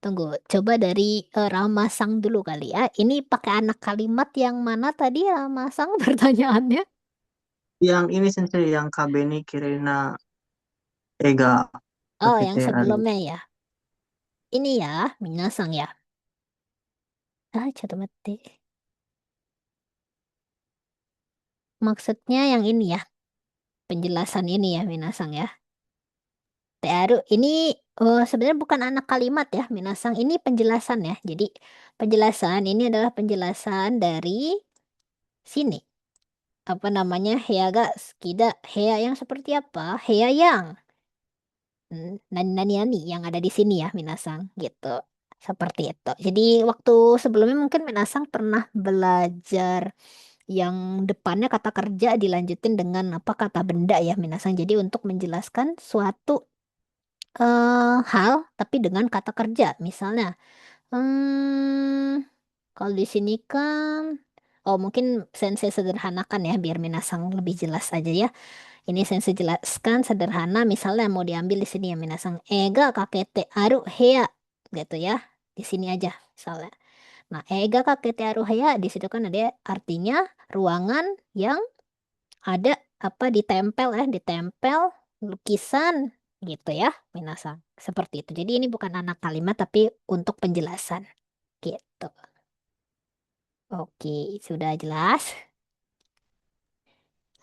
tunggu, coba dari Ramasang dulu kali ya. Ini pakai anak kalimat yang mana tadi Ramasang pertanyaannya? Yang ini sensei, yang Kabeni Kirina Ega Oh, yang Kakete Aru. sebelumnya ya. Ini ya, Minasang ya. Coba mati. Maksudnya yang ini ya, penjelasan ini ya, Minasang ya. Tearu, ini sebenarnya bukan anak kalimat ya, Minasang. Ini penjelasan ya. Jadi penjelasan ini adalah penjelasan dari sini. Apa namanya? Heaga skida. Hea yang seperti apa? Hea yang nani yang ada di sini ya, Minasang. Gitu. Seperti itu. Jadi waktu sebelumnya mungkin Minasang pernah belajar yang depannya kata kerja dilanjutin dengan apa kata benda ya, Minasang. Jadi untuk menjelaskan suatu hal tapi dengan kata kerja. Misalnya, kalau di sini kan, oh mungkin sensei sederhanakan ya biar Minasang lebih jelas aja ya. Ini sensei jelaskan sederhana. Misalnya mau diambil di sini ya Minasang. Ega kakete aru hea gitu ya. Di sini aja misalnya. Nah, ega kakete aru hea di situ kan ada artinya ruangan yang ada apa ditempel ditempel lukisan gitu ya, Minasang. Seperti itu. Jadi ini bukan anak kalimat tapi untuk penjelasan gitu. Oke, sudah jelas.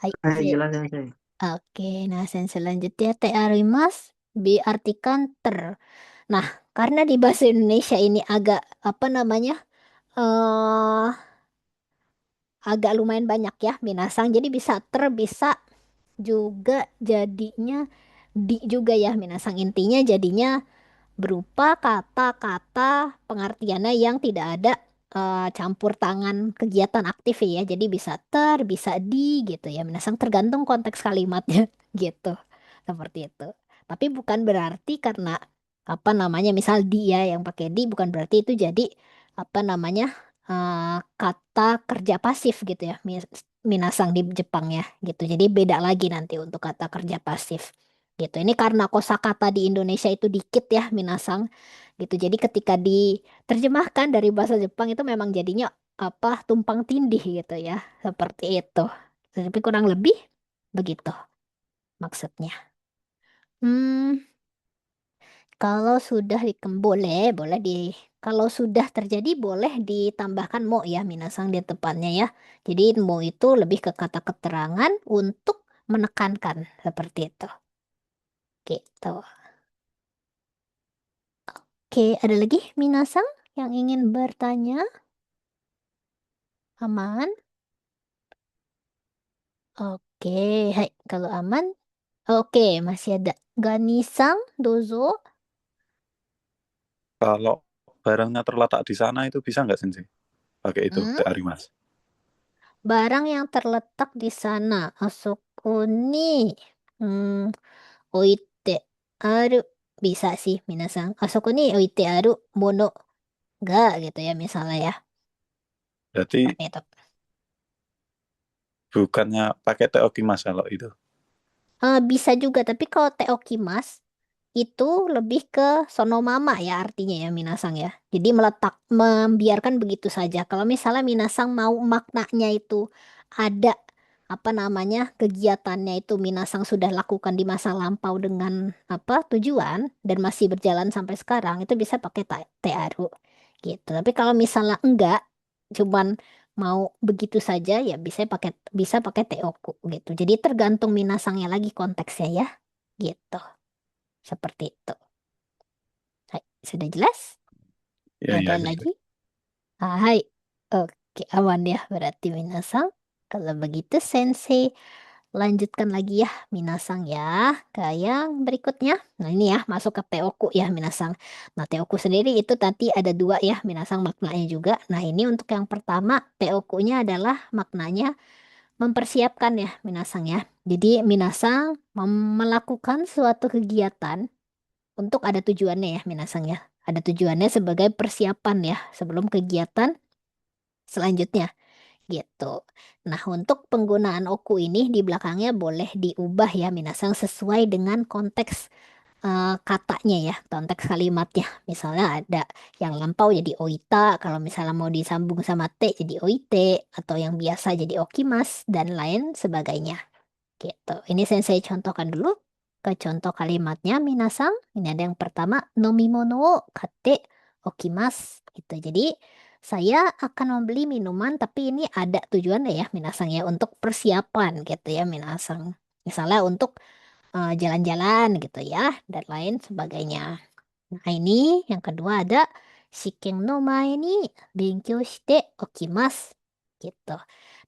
Hai, Jelas sensei. Oke, nah selanjutnya te arimas diartikan ter. Nah, karena di bahasa Indonesia ini agak apa namanya? eh agak lumayan banyak ya, Minasang. Jadi bisa ter bisa juga jadinya di juga ya, Minasang. Intinya jadinya berupa kata-kata pengertiannya yang tidak ada campur tangan kegiatan aktif ya. Jadi bisa ter, bisa di gitu ya. Minasang tergantung konteks kalimatnya gitu. Seperti itu. Tapi bukan berarti karena apa namanya misal dia yang pakai di bukan berarti itu jadi apa namanya kata kerja pasif gitu ya. Minasang di Jepang ya gitu. Jadi beda lagi nanti untuk kata kerja pasif gitu. Ini karena kosakata di Indonesia itu dikit ya, Minasang gitu. Jadi ketika diterjemahkan dari bahasa Jepang itu memang jadinya apa tumpang tindih gitu ya, seperti itu. Tapi kurang lebih begitu maksudnya. Hmm, kalau sudah boleh, boleh kalau sudah terjadi boleh ditambahkan mo ya, Minasang di depannya ya. Jadi mo itu lebih ke kata keterangan untuk menekankan seperti itu. Gitu. Oke, ada lagi Minasang yang ingin bertanya? Aman? Oke, hai. Kalau aman, oke, masih ada. Ganisang, dozo. Kalau barangnya terletak di sana itu bisa nggak sensei? Pakai itu, Hmm? Teh Arimas. Barang yang terletak di sana. Asoko ni. Hmm, oite aru. Bisa sih, Minasang. Asoko ni oite aru mono ga gitu ya, misalnya ya. Berarti Seperti itu. bukannya pakai Teokimas kalau itu. Bisa juga, tapi kalau teokimas itu lebih ke sonomama ya artinya ya Minasang ya. Jadi membiarkan begitu saja. Kalau misalnya Minasang mau maknanya itu ada apa namanya kegiatannya itu Minasang sudah lakukan di masa lampau dengan apa tujuan dan masih berjalan sampai sekarang itu bisa pakai tearu gitu. Tapi kalau misalnya enggak, cuman mau begitu saja ya bisa pakai teoku gitu. Jadi tergantung Minasangnya lagi konteksnya ya gitu. Seperti itu. Hai, sudah jelas? Ya, Ada ya, bisa. lagi? Hai. Oke, aman ya berarti Minasang. Kalau begitu Sensei lanjutkan lagi ya Minasang ya ke yang berikutnya. Nah ini ya masuk ke Teoku ya Minasang. Nah Teoku sendiri itu nanti ada dua ya Minasang maknanya juga. Nah ini untuk yang pertama Teokunya adalah maknanya mempersiapkan ya Minasang ya. Jadi Minasang melakukan suatu kegiatan untuk ada tujuannya ya Minasang ya. Ada tujuannya sebagai persiapan ya sebelum kegiatan selanjutnya. gitu. Nah, untuk penggunaan oku ini di belakangnya boleh diubah ya minasang sesuai dengan konteks katanya ya, konteks kalimatnya. Misalnya ada yang lampau jadi oita, kalau misalnya mau disambung sama te jadi oite, atau yang biasa jadi okimas, dan lain sebagainya. Gitu. Ini sensei contohkan dulu ke contoh kalimatnya minasang. Ini ada yang pertama, nomimono wo katte okimasu. Gitu. Jadi saya akan membeli minuman tapi ini ada tujuannya ya minasang ya untuk persiapan gitu ya minasang. Misalnya untuk jalan-jalan gitu ya dan lain sebagainya. Nah, ini yang kedua ada shiken no mae ni benkyou shite okimasu gitu.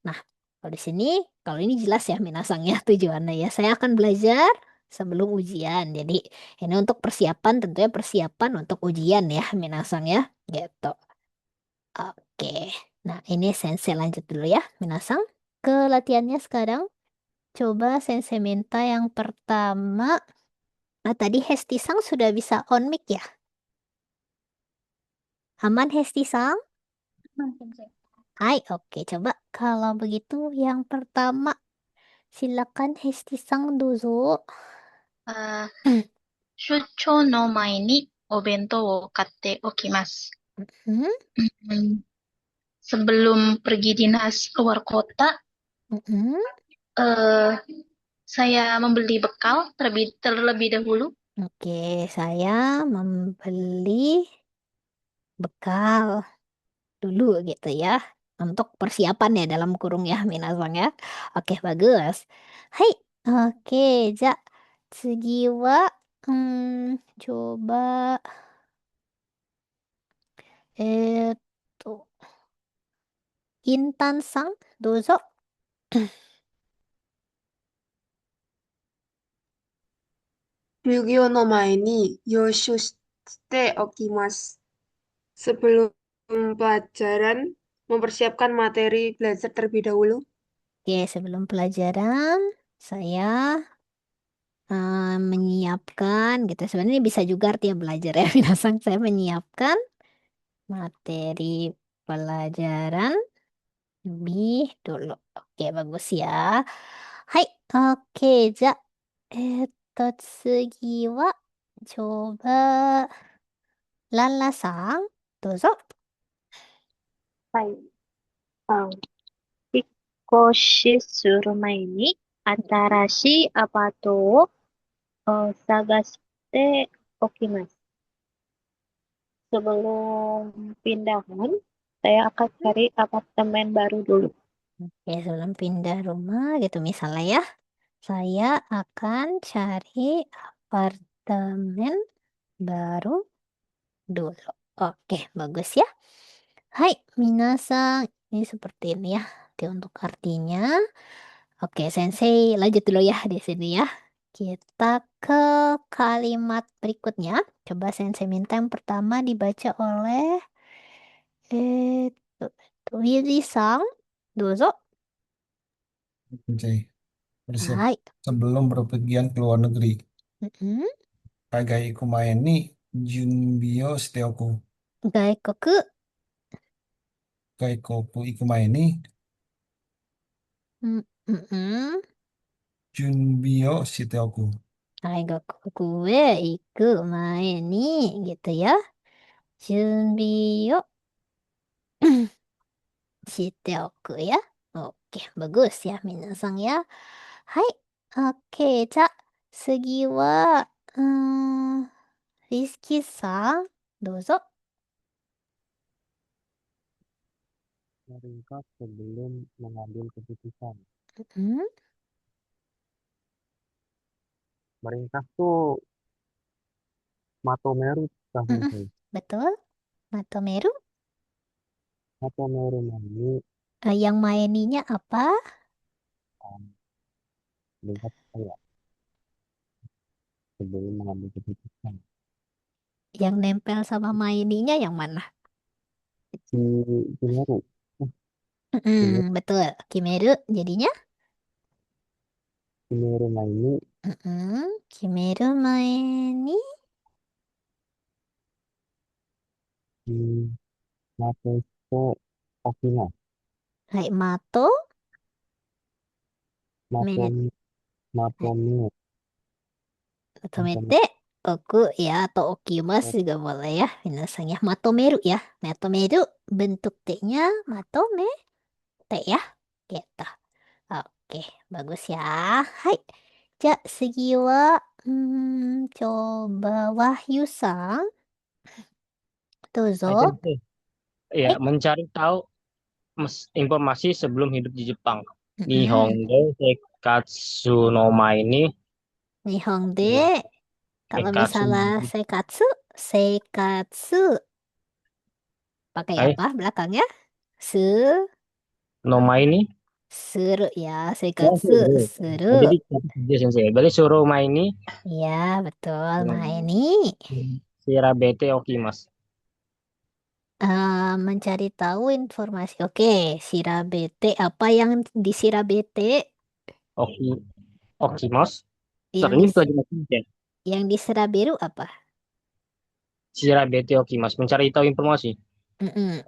Nah, kalau di sini kalau ini jelas ya minasang ya tujuannya ya. Saya akan belajar sebelum ujian. Jadi, ini untuk persiapan tentunya persiapan untuk ujian ya minasang ya gitu. Oke. Nah, ini sensei lanjut dulu ya minasang ke latihannya sekarang. Coba sensei minta yang pertama. Nah, tadi Hesti-sang sudah bisa on mic ya? Aman Hesti-sang? Nah, sensei. Hai, oke. Coba kalau begitu yang pertama silakan Hesti-sang dozo. あ出張の前にお弁当を買っておきます。Hmm, Hmm, Sebelum pergi dinas keluar kota, hmm. eh, saya membeli bekal terlebih dahulu. Oke, saya membeli bekal dulu gitu ya. Untuk persiapan ya dalam kurung ya minasang ya. Oke, bagus. Hai, oke. Ja, tsugi wa, coba, えーっと、Intan-sang, dozo. 授業の前に予習しておきます. Sebelum pelajaran, mempersiapkan materi belajar terlebih dahulu. Oke, sebelum pelajaran, saya menyiapkan gitu. Sebenarnya ini bisa juga artinya belajar ya. Minasang, saya menyiapkan materi pelajaran lebih dulu. Oke, bagus ya. Hai, oke, ja. 次は、coba Lala-sang, どうぞ。はい。あ引っ越しする前に新しいアパートを探しておきます。Sebelum pindahan, saya akan cari apartemen baru dulu. Oke, sebelum pindah rumah gitu misalnya ya. Saya akan cari apartemen baru dulu. Oke, bagus ya. Hai, minasang. Ini seperti ini ya. Oke, untuk artinya. Oke, Sensei lanjut dulu ya di sini ya. Kita ke kalimat berikutnya. Coba Sensei minta yang pertama dibaca oleh eh Willy-sang. Dozo. Oke, bersiap Hai. sebelum berpergian ke luar negeri. Mm-mm. Kagai kumae ni junbio shite oku. Gaikoku. Kaikoku ikumae ni Mm-mm. junbio shite oku. Gaikoku he iku mae ni gitu ya. Junbi yo shite oku ya. Oke, bagus ya minasang ya. Hai. Oke, ja, sugi wa Rizky-san, dozo. Meringkas sebelum mengambil keputusan. Mm-mm. Meringkas tuh Matomeru tahun Mm-mm. saya. Betul. Matomeru. Matomeru ini Yang maeninya apa? meringkas saya sebelum mengambil keputusan. Yang nempel sama maeninya yang mana? Si Kimeru, Kimeru, Mm-mm, betul. Kimeru jadinya? Kimeru ini Mm-mm. Kimeru mae ni. di Matesto Okina. Hai, mato, me, Matomi, hai, matomi, matomi, matomete, oku ya atau okimasu juga boleh ya. Minasan ya. Matomeru ya. Matomeru bentuk T-nya matome, T ya. Gitu. Oke, bagus ya. Hai. Ja, segi wa, coba Wahyu-san, dozo. Sensei. Ya, Hai. mencari tahu informasi sebelum hidup di Jepang. Mm-mm. Nihongo Seikatsu no Mai ini Nihonde, kalau Seikatsu misalnya seikatsu, seikatsu pakai Mai apa belakangnya? Su, no Mai ini suru ya, ya seikatsu, suruh. suru. Jadi dia Sensei. Berarti suruh Mai ini Ya, betul. Nah, ini Shirabete Okimasu. mencari tahu informasi. Oke, Shirabete. Apa yang di Shirabete? Oki Okimasu. Yang Ini di pelajaran ya. yang di Serabiru apa? Shirabete Okimasu. Mencari tahu informasi.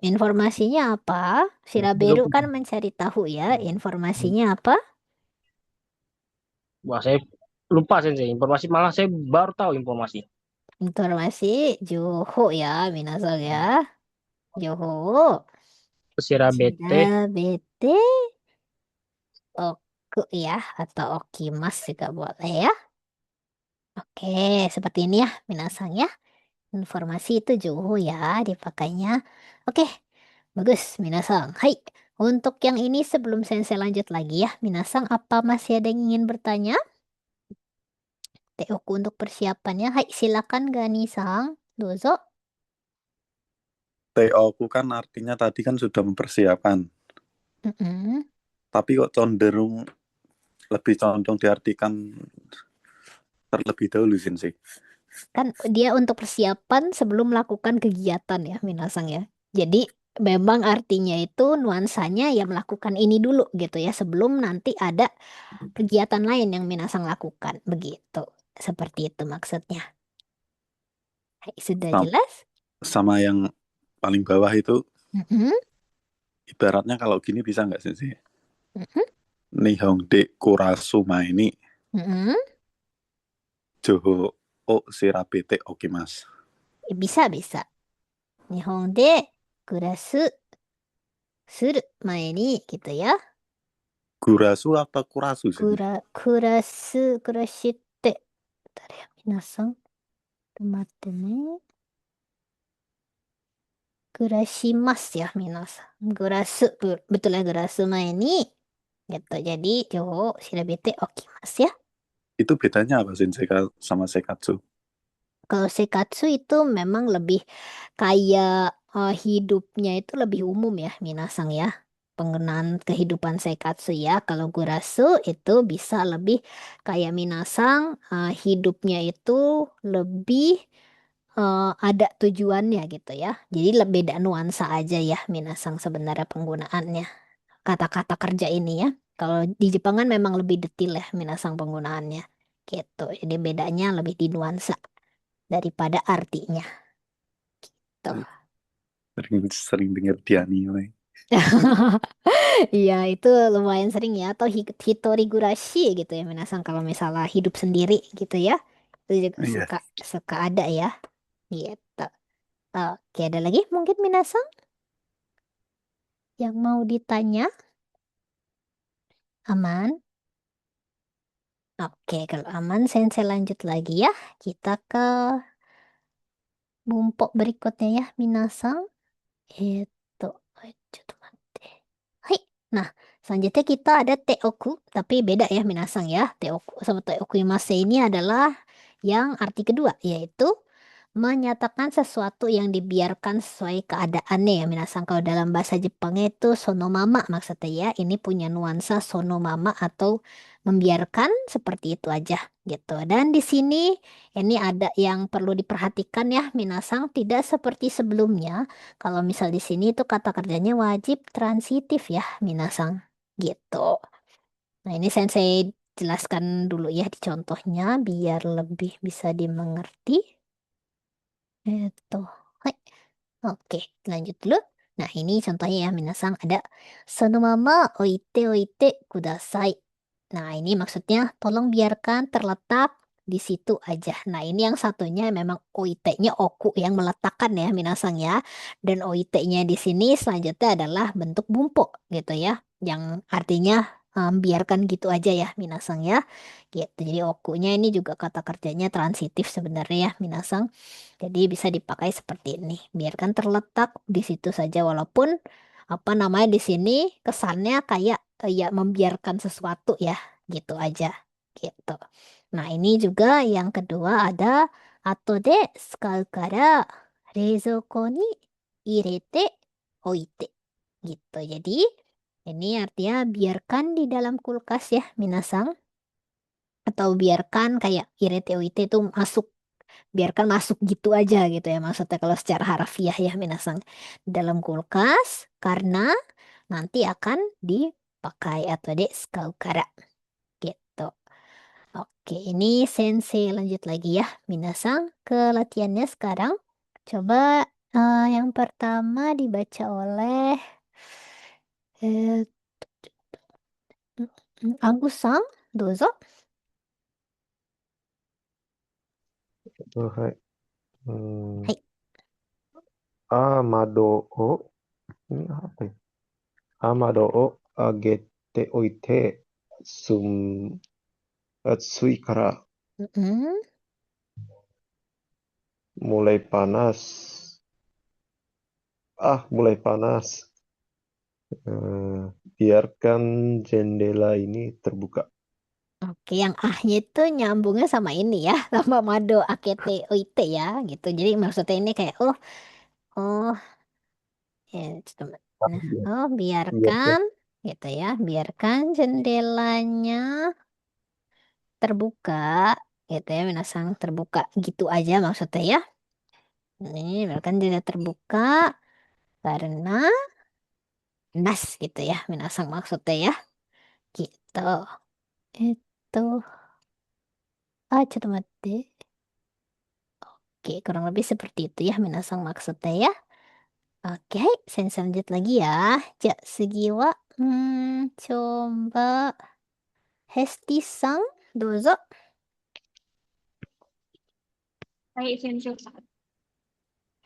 Informasinya apa? Shiraberu kan mencari tahu ya. Informasinya apa? Wah, saya lupa Sensei. Informasi malah saya baru tahu informasi. Informasi Joho ya, minasan ya. Joho. Shirabete Shirabete Oku ya atau Okimas juga boleh ya. Oke, seperti ini ya minasan ya. Informasi itu Joho ya dipakainya. Oke, bagus minasan. Hai. Untuk yang ini sebelum sensei lanjut lagi ya, minasan apa masih ada yang ingin bertanya? Teoku untuk persiapannya. Hai, silakan Gani-sang. Dozo. TO ku kan artinya tadi kan sudah mempersiapkan. Mm-mm. Tapi kok lebih condong diartikan terlebih dahulu sih. Kan dia untuk persiapan sebelum melakukan kegiatan ya, Minasang ya. Jadi memang artinya itu nuansanya ya melakukan ini dulu gitu ya, sebelum nanti ada kegiatan lain yang Minasang lakukan. Begitu. Seperti itu maksudnya. Hai, sudah Sama, jelas? sama yang paling bawah itu Mm-mm. ibaratnya kalau gini bisa nggak sih? Mm-mm. Nihongde kurasuma ini Mm-mm. Joho o Shirabete Okimasu. Bisa, bisa. Nihon de kurasu suru mae ni gitu ya. Gurasu atau kurasu sih? Kurashite. Bentar ya, minasan. Temate ne. Kurashimasu ya, minasan. Betul ya, gurasu mae ni. Gitu, jadi Joho shirabete okimasu ya. Itu bedanya apa sih sama Sekatsu? Kalau Sekatsu itu memang lebih kayak hidupnya itu lebih umum ya, Minasang ya. Penggunaan kehidupan Sekatsu ya. Kalau Gurasu itu bisa lebih kayak Minasang, hidupnya itu lebih ada tujuannya gitu ya. Jadi lebih beda nuansa aja ya, Minasang sebenarnya penggunaannya. Kata-kata kerja ini ya. Kalau di Jepang kan memang lebih detail ya, Minasang penggunaannya. Gitu. Jadi bedanya lebih di nuansa daripada artinya. Tuh. Sering dengar di anime. Iya, itu lumayan sering ya. Atau hitori gurashi gitu ya, minasang kalau misalnya hidup sendiri gitu ya. Itu juga Iya. suka ada ya. Gitu. Oke, ada lagi mungkin minasang yang mau ditanya? Aman? Oke, kalau aman, sensei lanjut lagi ya. Kita ke bumpok berikutnya ya, minasang. Itu, mate. Hai. Nah, selanjutnya kita ada teoku, tapi beda ya minasang ya. Teoku sama teoku imase ini adalah yang arti kedua, yaitu menyatakan sesuatu yang dibiarkan sesuai keadaannya ya minasang. Kalau dalam bahasa Jepangnya itu sonomama maksudnya ya. Ini punya nuansa sonomama atau membiarkan seperti itu aja gitu. Dan di sini ini ada yang perlu diperhatikan ya minasang, tidak seperti sebelumnya. Kalau misal di sini itu kata kerjanya wajib transitif ya minasang gitu. Nah, ini sensei jelaskan dulu ya di contohnya biar lebih bisa dimengerti. Itu. Hai. Oke, lanjut dulu. Nah, ini contohnya ya, minasang ada sonomama oite kudasai. Nah, ini maksudnya tolong biarkan terletak di situ aja. Nah, ini yang satunya memang oite-nya oku yang meletakkan ya, minasang ya. Dan oite-nya di sini selanjutnya adalah bentuk bumpo gitu ya, yang artinya biarkan gitu aja ya, minasang ya. Gitu. Jadi okunya ini juga kata kerjanya transitif sebenarnya ya, minasang. Jadi bisa dipakai seperti ini. Biarkan terletak di situ saja walaupun apa namanya di sini kesannya kayak ya membiarkan sesuatu ya, gitu aja. Gitu. Nah, ini juga yang kedua ada ato de sukau kara reizouko ni irete oite. Gitu. Jadi ini artinya biarkan di dalam kulkas ya, minasang. Atau biarkan kayak irete oite itu masuk, biarkan masuk gitu aja gitu ya maksudnya kalau secara harfiah ya, minasang, dalam kulkas karena nanti akan dipakai atau kara gitu. Oke, ini sensei lanjut lagi ya, minasang, ke latihannya sekarang. Coba yang pertama dibaca oleh eh, Agus-san, dozo. はい。はい。窓を、apa ya? Amado o agete oite atsui kara Mm-mm. mulai panas. Mulai panas. Biarkan jendela ini terbuka. Oke, yang ahnya itu nyambungnya sama ini ya, sama Mado Akete Oite ya, gitu. Jadi maksudnya ini kayak, oh, ya, coba. Nah, Biarkan biarkan, gitu ya, biarkan jendelanya terbuka, gitu ya, minasang terbuka, gitu aja maksudnya ya. Ini biarkan jendela terbuka karena nas, gitu ya, minasang maksudnya ya, gitu. Itu, coba mati. Oke, kurang lebih seperti itu ya, minasang maksudnya ya. Oke, saya lanjut lagi ya. Ja, segi wa, coba Hesti-san, dozo. はい、先生。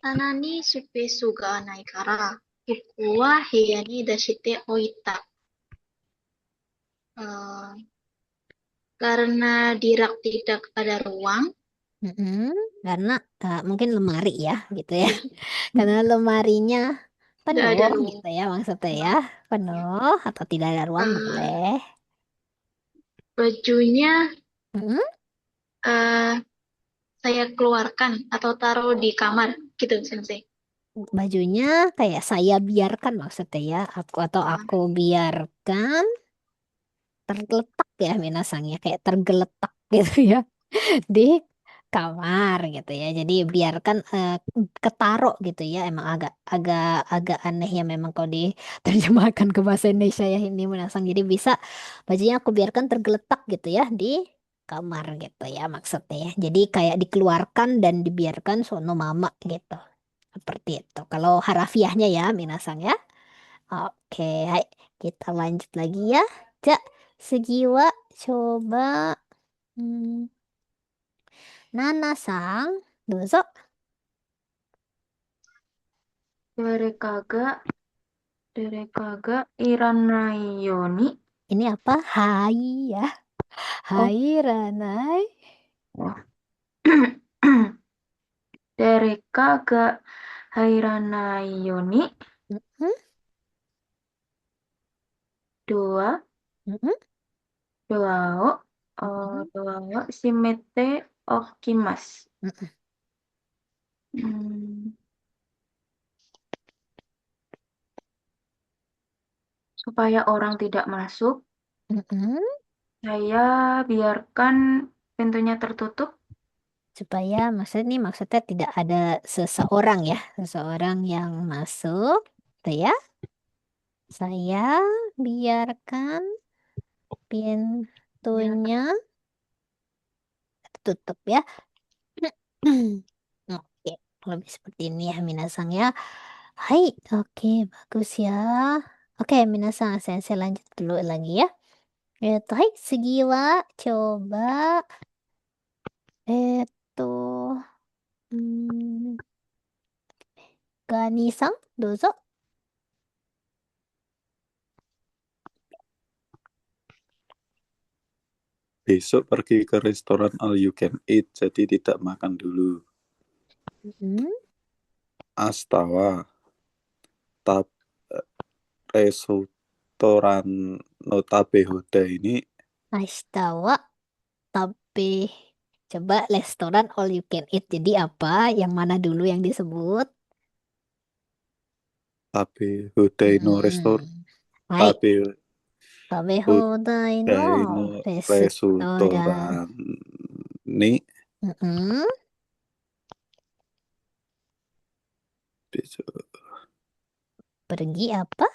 棚にスペースがないから、ここは部屋に出しておいた。Karena di rak tidak ada ruang, Karena mungkin lemari ya, gitu ya. Karena lemarinya tidak ada penuh, ruang. gitu ya, maksudnya ya. Penuh atau tidak ada ruang Eh, boleh. bajunya Mm-mm. saya keluarkan atau taruh di kamar, gitu, Sensei. Bajunya kayak saya biarkan maksudnya ya. Aku biarkan tergeletak ya, minasangnya kayak tergeletak gitu ya. Di kamar gitu ya. Jadi biarkan ketarok gitu ya. Emang agak agak agak aneh ya memang kalau diterjemahkan ke bahasa Indonesia ya ini, menasang. Jadi bisa bajunya aku biarkan tergeletak gitu ya di kamar gitu ya maksudnya ya. Jadi kayak dikeluarkan dan dibiarkan sono mama gitu. Seperti itu. Kalau harafiahnya ya, minasang ya. Oke, hai. Kita lanjut lagi ya. Ja, segiwa coba hmm, Nana-sang, dozo. 誰かがいらないように。 Ini apa? Hai ya. Oh, Hai Ranai. Dereka hairanai yoni. Mm-mm, Dua, mm-mm, dua o, mm-mm, dua o shimete okimasu. mm-mm, Hmm, supaya orang tidak masuk, mm-mm. saya biarkan pintunya tertutup. Supaya maksudnya tidak ada seseorang ya, seseorang yang masuk, tuh ya. Saya biarkan Biar pintunya tertutup ya. Oke, lebih seperti ini ya, minasang ya. Hai, oke, bagus ya. Oke, minasan, saya lanjut dulu lagi ya. Hai, segi wa, coba. Eto, hmm, Gani-san, dozo. Besok pergi ke restoran all you can eat, jadi tidak makan dulu. Hmm, Astawa, tab restoran Notabe Hoda ini Ashita wa, tapi coba restoran all you can eat. Jadi apa? Yang mana dulu yang disebut? Tabe Hodai no Hmm. Hai, Tabe Tabehodai no Hodai no restoran. restoran ni Mm-mm. besok Pergi apa?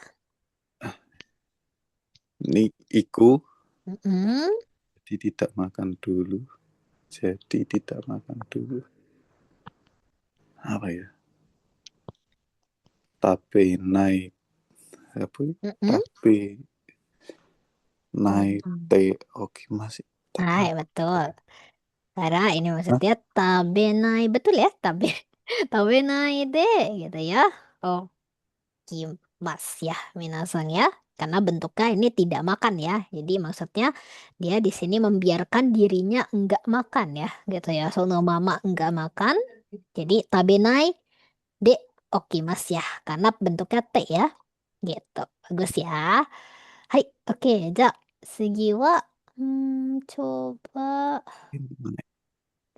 ni iku Mm-mm. jadi tidak makan dulu. Jadi tidak makan dulu. Apa ya? Tabe naik apa? Mm-mm. Tabe naik Mm-mm. te oke masih Hai, betul. Karena ini maksudnya tabenai, betul ya? Tabenai de gitu ya. Oh, kimas ya, minasan ya. Karena bentuknya ini tidak makan ya. Jadi maksudnya dia di sini membiarkan dirinya enggak makan ya, gitu ya. Sono mama enggak makan. Jadi tabenai de okimas ya. Karena bentuknya T ya. Gitu. Bagus ya. Hai, oke. Ja, segi wa, coba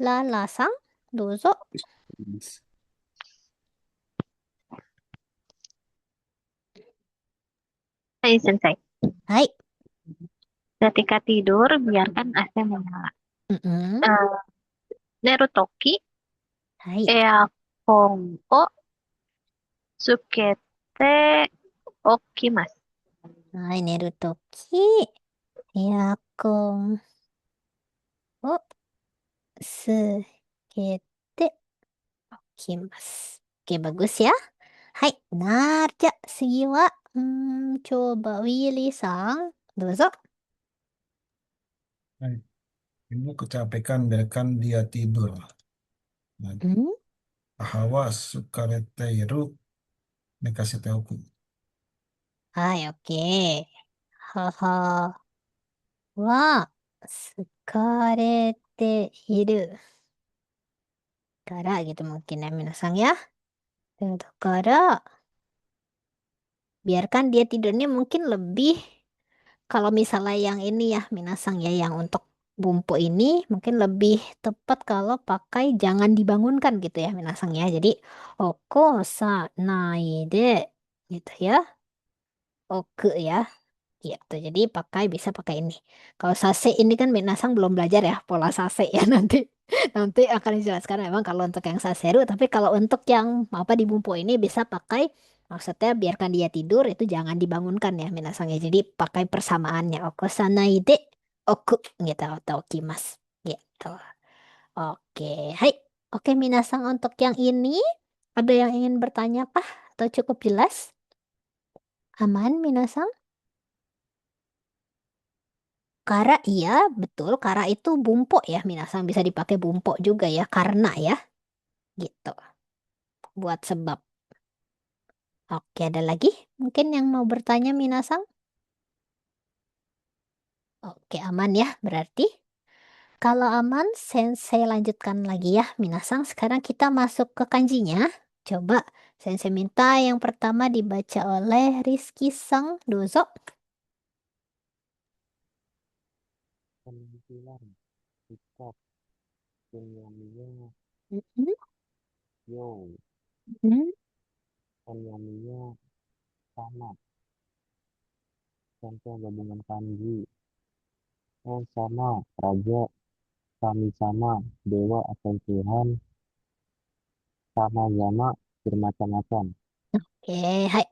Lala-san, dozo. Hai, Sensei. Hai. Ketika tidur, biarkan AC menyala. Mm-mm. Eh, Nerutoki, Hai. earphone o tsukete okimasu. Hai, Nerutoki. Yakong o sukete okimasu. Oke, bagus ya. Hai, benar. Ja, segi wa. Coba Willy-san, dozo. Nah, ibu kecapekan biarkan dia tidur. Nah, Hmm? Hawa sukareteiru dikasih tahu. Hai, oke. Haha wa sukarete iru. Kara gitu mungkin ya, minasang ya. Kara, biarkan dia tidurnya mungkin lebih, kalau misalnya yang ini ya, minasang ya, yang untuk bumpu ini mungkin lebih tepat kalau pakai jangan dibangunkan gitu ya, minasang ya. Jadi, oko sa naide gitu ya. Oke ya. Gitu. Jadi bisa pakai ini. Kalau sase ini kan Minasang belum belajar ya pola sase ya nanti akan dijelaskan memang kalau untuk yang saseru. Tapi kalau untuk yang apa di bumbu ini bisa pakai, maksudnya biarkan dia tidur itu jangan dibangunkan ya Minasang ya. Jadi pakai persamaannya oko sanaide oku gitu atau kimas gitu. Oke, hai. Oke Minasang, untuk yang ini ada yang ingin bertanya kah atau cukup jelas? Aman Minasang? Kara iya, betul. Kara itu bumpo ya, minasang bisa dipakai bumpo juga ya, karena ya, gitu. Buat sebab. Oke, ada lagi? Mungkin yang mau bertanya minasang? Oke, aman ya, berarti. Kalau aman, sensei lanjutkan lagi ya, minasang. Sekarang kita masuk ke kanjinya. Coba, sensei minta yang pertama dibaca oleh Rizky Sang Dozo. Kemungkinan sikap Kenyamiya Mhm, yo mhm. Kenyamiya sama contoh gabungan kanji sama raja kami sama dewa atau Tuhan sama sama bermacam-macam. Oke, hai.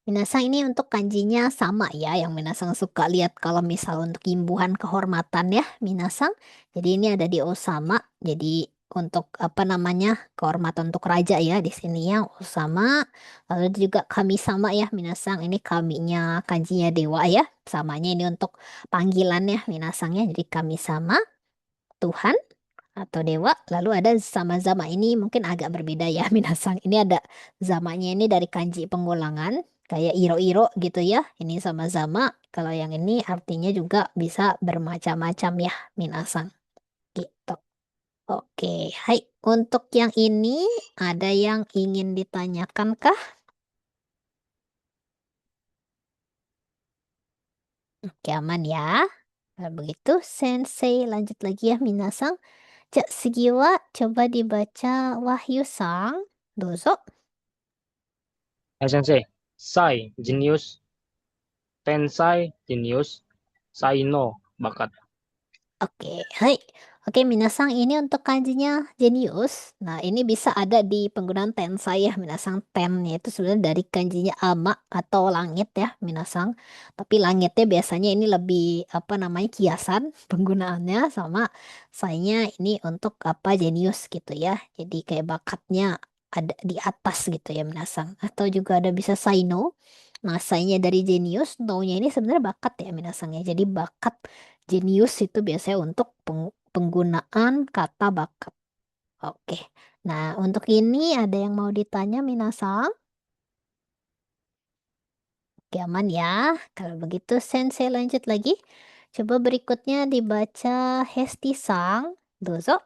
Minasang ini untuk kanjinya sama ya, yang Minasang suka lihat kalau misal untuk imbuhan kehormatan ya, Minasang. Jadi ini ada di Osama, jadi untuk apa namanya kehormatan untuk raja ya di sini ya Osama. Lalu juga kami sama ya minasang, ini kaminya kanjinya dewa ya, samanya ini untuk panggilannya minasangnya, jadi kami sama Tuhan atau dewa. Lalu ada sama-sama, ini mungkin agak berbeda ya minasang, ini ada zamanya ini dari kanji pengulangan kayak iro-iro gitu ya, ini sama-sama. Kalau yang ini artinya juga bisa bermacam-macam ya minasang gitu. Oke, hai. Untuk yang ini ada yang ingin ditanyakan kah? Oke, aman ya. Kalau begitu, Sensei lanjut lagi ya, Minasang. Cak Sugiwa, coba dibaca Wahyu Sang. Dozo. Sensei. Sai, jenius. Tensai, jenius. Sai no, bakat. Oke, hai. Oke, Minasang, ini untuk kanjinya jenius. Nah, ini bisa ada di penggunaan tensai ya, Minasang. Tennya itu sebenarnya dari kanjinya ama atau langit ya, Minasang. Tapi langitnya biasanya ini lebih, apa namanya, kiasan penggunaannya, sama sainya ini untuk apa, jenius gitu ya. Jadi kayak bakatnya ada di atas gitu ya, Minasang. Atau juga ada bisa saino. Nah, sainya dari jenius, no-nya ini sebenarnya bakat ya, Minasang ya. Jadi bakat jenius itu biasanya untuk penggunaan kata bakat. Oke. Nah, untuk ini ada yang mau ditanya Minasang? Oke, aman ya. Kalau begitu, Sensei lanjut lagi. Coba berikutnya dibaca Hesti Sang. Dozo.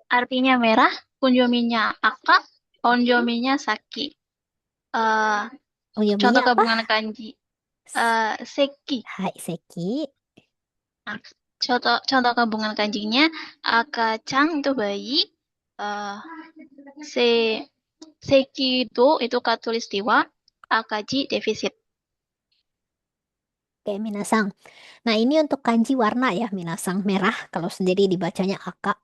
Artinya merah, kunjominya aka, onjominya saki. Eh, Uyominya contoh apa? gabungan kanji. Seki. Hai, Seki. Nah, contoh gabungan kanjinya akacang itu bayi, eh se seki itu katulistiwa, akaji defisit. Oke, Minasang. Nah, ini untuk kanji warna ya, Minasang. Merah, kalau sendiri dibacanya aka.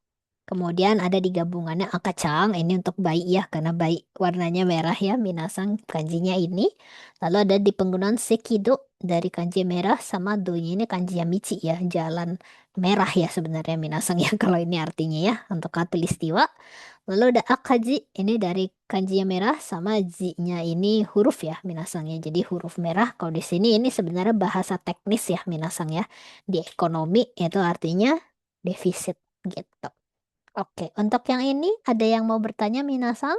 Kemudian ada di gabungannya akacang, ini untuk bayi ya, karena bayi warnanya merah ya, Minasang kanjinya ini. Lalu ada di penggunaan sekido dari kanji merah, sama do-nya ini kanji yamichi ya, jalan merah ya sebenarnya Minasang ya, kalau ini artinya ya, untuk katulistiwa. Lalu ada akaji, ini dari kanji yang merah, sama ji-nya ini huruf ya Minasang ya, jadi huruf merah. Kalau di sini ini sebenarnya bahasa teknis ya Minasang ya, di ekonomi itu artinya defisit gitu. Oke, untuk yang ini ada yang mau bertanya Minasang?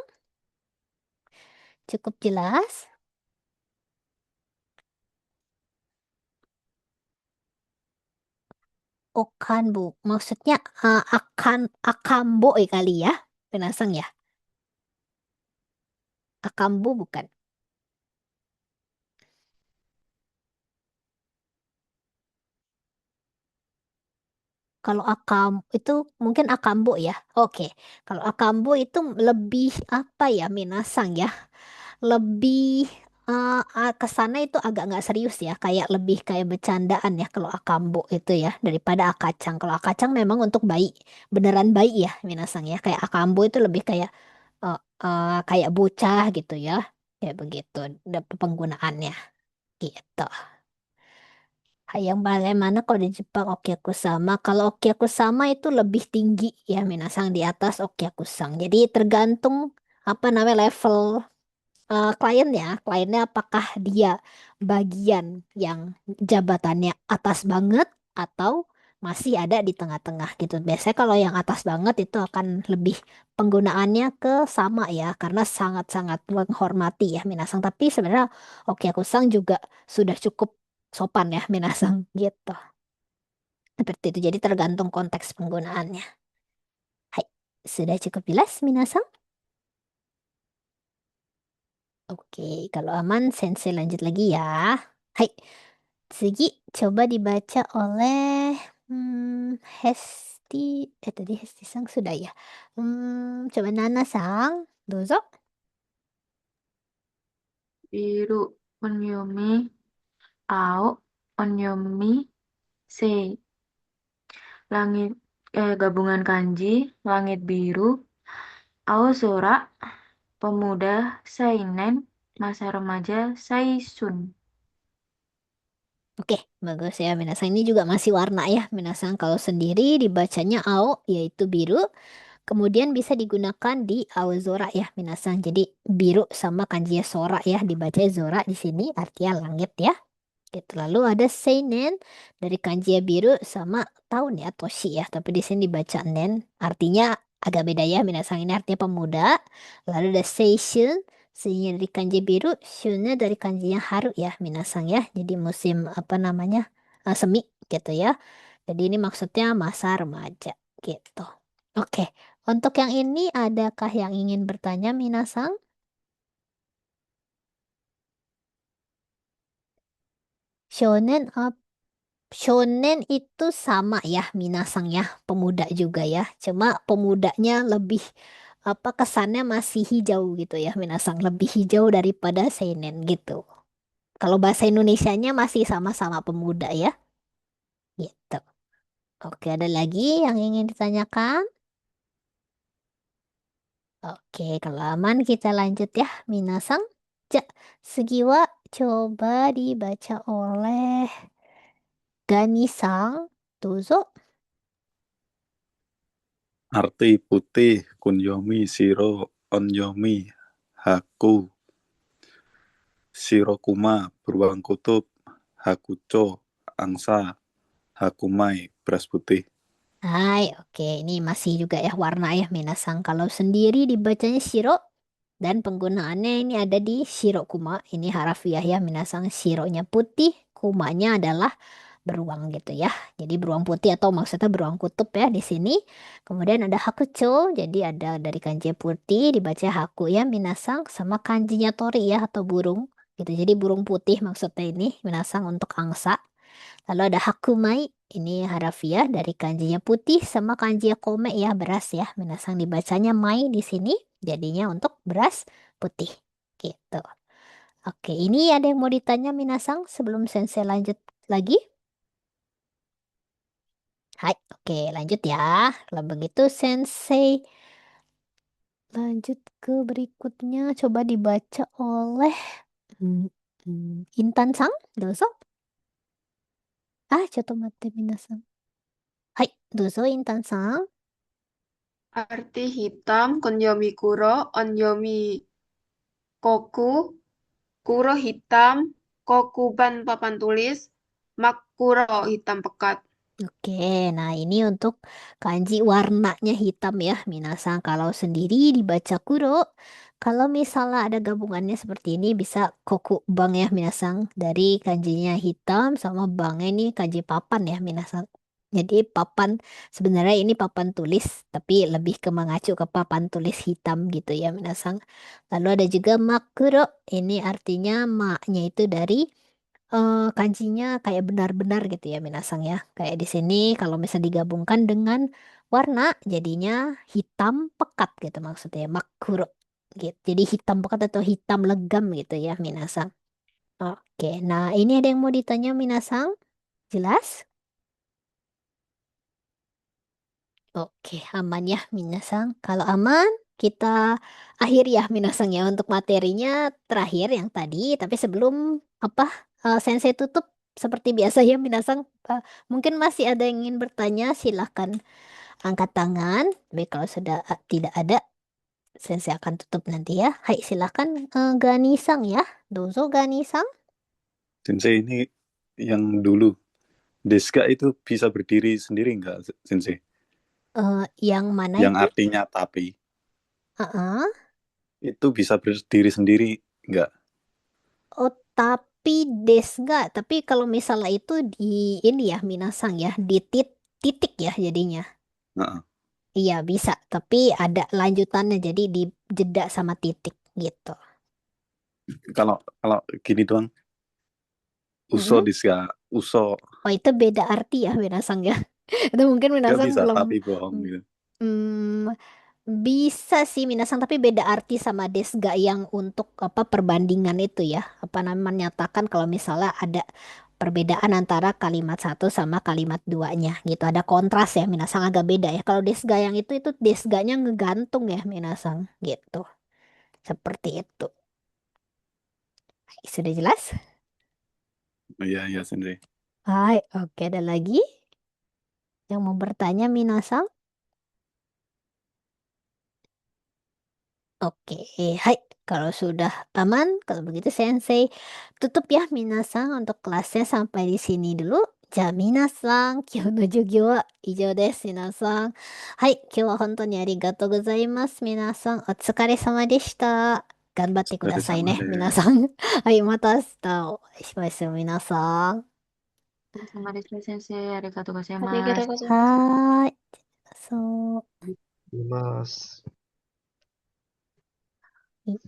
Cukup jelas? Okanbu, maksudnya akambo kali ya, Minasang ya? Akambu bukan? Kalau akam itu mungkin akambo ya. Oke, kalau akambo itu lebih apa ya Minasang ya? Lebih ke sana itu agak nggak serius ya, kayak lebih kayak bercandaan ya kalau akambo itu ya, daripada akacang. Kalau akacang memang untuk bayi, beneran bayi ya Minasang ya. Kayak akambo itu lebih kayak kayak bocah gitu ya, kayak begitu penggunaannya gitu. Yang bagaimana kalau di Jepang Okiakusama? Kalau Okiakusama itu lebih tinggi ya Minasang, di atas Okiakusang. Jadi tergantung apa namanya level kliennya apakah dia bagian yang jabatannya atas banget atau masih ada di tengah-tengah gitu. Biasanya kalau yang atas banget itu akan lebih penggunaannya ke sama ya, karena sangat-sangat menghormati ya Minasang. Tapi sebenarnya Okiakusang juga sudah cukup sopan ya Minasang gitu. Seperti itu. Jadi tergantung konteks penggunaannya. Hai, sudah cukup jelas Minasang? Oke, kalau aman, Sensei lanjut lagi ya. Hai, Sugi, coba dibaca oleh Hesti. Tadi Hesti Sang sudah ya. Coba Nana Sang, dozo. Biru, onyomi, ao, onyomi, se. Langit, gabungan kanji, langit biru, aozora, pemuda, seinen, masa remaja, saisun. Oke, bagus ya Minasang. Ini juga masih warna ya Minasang. Kalau sendiri dibacanya ao, yaitu biru. Kemudian bisa digunakan di Aozora ya Minasang. Jadi biru sama kanji sora ya. Dibaca Zora di sini artinya langit ya. Gitu. Lalu ada seinen dari kanji biru sama tahun ya toshi ya. Tapi di sini dibaca nen. Artinya agak beda ya Minasang. Ini artinya pemuda. Lalu ada seishun. Seinya dari kanji biru. Shunnya dari kanjinya haru ya Minasang ya. Jadi musim apa namanya semi gitu ya. Jadi ini maksudnya masa remaja gitu. Oke. Untuk yang ini adakah yang ingin bertanya Minasang? Shonen Shonen itu sama ya, Minasang ya, pemuda juga ya. Cuma pemudanya lebih apa kesannya masih hijau gitu ya, Minasang lebih hijau daripada seinen gitu. Kalau bahasa Indonesianya masih sama-sama pemuda ya, gitu. Oke, ada lagi yang ingin ditanyakan? Oke, kalau aman kita lanjut ya, Minasang. Ja, Segiwa coba dibaca oleh Gani-sang. Dozo. Arti putih, kunyomi, siro, onyomi, haku, shirokuma, beruang kutub, hakucho, angsa, hakumai, beras putih. Hai, oke. Ini masih juga ya warna ya Minasang. Kalau sendiri dibacanya Shiro dan penggunaannya ini ada di Shiro Kuma. Ini harafiah ya Minasang. Shironya putih, Kumanya adalah beruang gitu ya. Jadi beruang putih atau maksudnya beruang kutub ya di sini. Kemudian ada Hakucho, jadi ada dari kanji putih dibaca Haku ya Minasang sama kanjinya Tori ya atau burung gitu. Jadi burung putih maksudnya ini Minasang untuk angsa. Lalu ada hakumai, ini harafiah dari kanjinya putih sama kanjinya kome ya beras ya. Minasang dibacanya mai di sini, jadinya untuk beras putih. Gitu. Oke, ini ada yang mau ditanya Minasang sebelum Sensei lanjut lagi? Hai, oke lanjut ya. Kalau begitu Sensei lanjut ke berikutnya. Coba dibaca oleh hmm, Intan Sang, dozo. Coto mate Minasang. Hai, dozo Intan Sang. Arti hitam, konyomi kuro, onyomi koku, kuro hitam, kokuban papan tulis, mak kuro hitam pekat. Oke, nah ini untuk kanji warnanya hitam ya, Minasang. Kalau sendiri dibaca kuro, kalau misalnya ada gabungannya seperti ini bisa koku bang ya, Minasang. Dari kanjinya hitam sama bangnya ini kanji papan ya, Minasang. Jadi papan, sebenarnya ini papan tulis, tapi lebih ke mengacu ke papan tulis hitam gitu ya, Minasang. Lalu ada juga makuro, ini artinya maknya itu dari kanjinya kayak benar-benar gitu ya Minasang ya. Kayak di sini kalau misal digabungkan dengan warna jadinya hitam pekat gitu maksudnya makuro gitu. Jadi hitam pekat atau hitam legam gitu ya Minasang. Oke, nah ini ada yang mau ditanya Minasang? Jelas? Oke, aman ya Minasang. Kalau aman, kita akhiri ya Minasang ya untuk materinya terakhir yang tadi. Tapi sebelum apa Sensei tutup seperti biasa ya Minasang. Mungkin masih ada yang ingin bertanya, silahkan angkat tangan. Tapi kalau sudah tidak ada, Sensei akan tutup nanti ya. Hai, silahkan Ganisang ya. Dozo Ganisang. Sensei ini yang dulu. Deska itu bisa berdiri sendiri nggak, Sensei? Yang mana Yang itu? artinya tapi. Uh-uh. Itu bisa berdiri sendiri nggak? Oh, tapi enggak. Tapi kalau misalnya itu di ini ya Minasang ya, di titik ya jadinya. Heeh. Iya bisa, tapi ada lanjutannya jadi di jeda sama titik gitu. Kalau kalau gini doang, uso Mm-mm. Deska, uso Oh itu beda arti ya Minasang ya. Itu mungkin nggak Minasang bisa belum tapi bohong mm, gitu. mm, bisa sih Minasang tapi beda arti sama desga yang untuk apa perbandingan itu ya. Apa namanya menyatakan kalau misalnya ada perbedaan antara kalimat satu sama kalimat duanya gitu. Ada kontras ya Minasang agak beda ya. Kalau desga yang itu desganya ngegantung ya Minasang gitu. Seperti itu. Sudah jelas? Iya, iya, Sensei. Hai, oke, ada lagi yang mau bertanya, Minasang? Oke, hai. Kalau sudah aman, kalau begitu Sensei tutup ya Minasang untuk kelasnya sampai di sini dulu. Ja, Minasang,今日の授業は以上です、皆さん。はい、今日は本当にありがとうございます。皆さん、お疲れ様でした。頑張ってくださいね、皆さん。はい、また明日お会いしましょう、皆さん。様でした、先生。ありがとうございありがとうます。ございます。はーい。そう。います。はい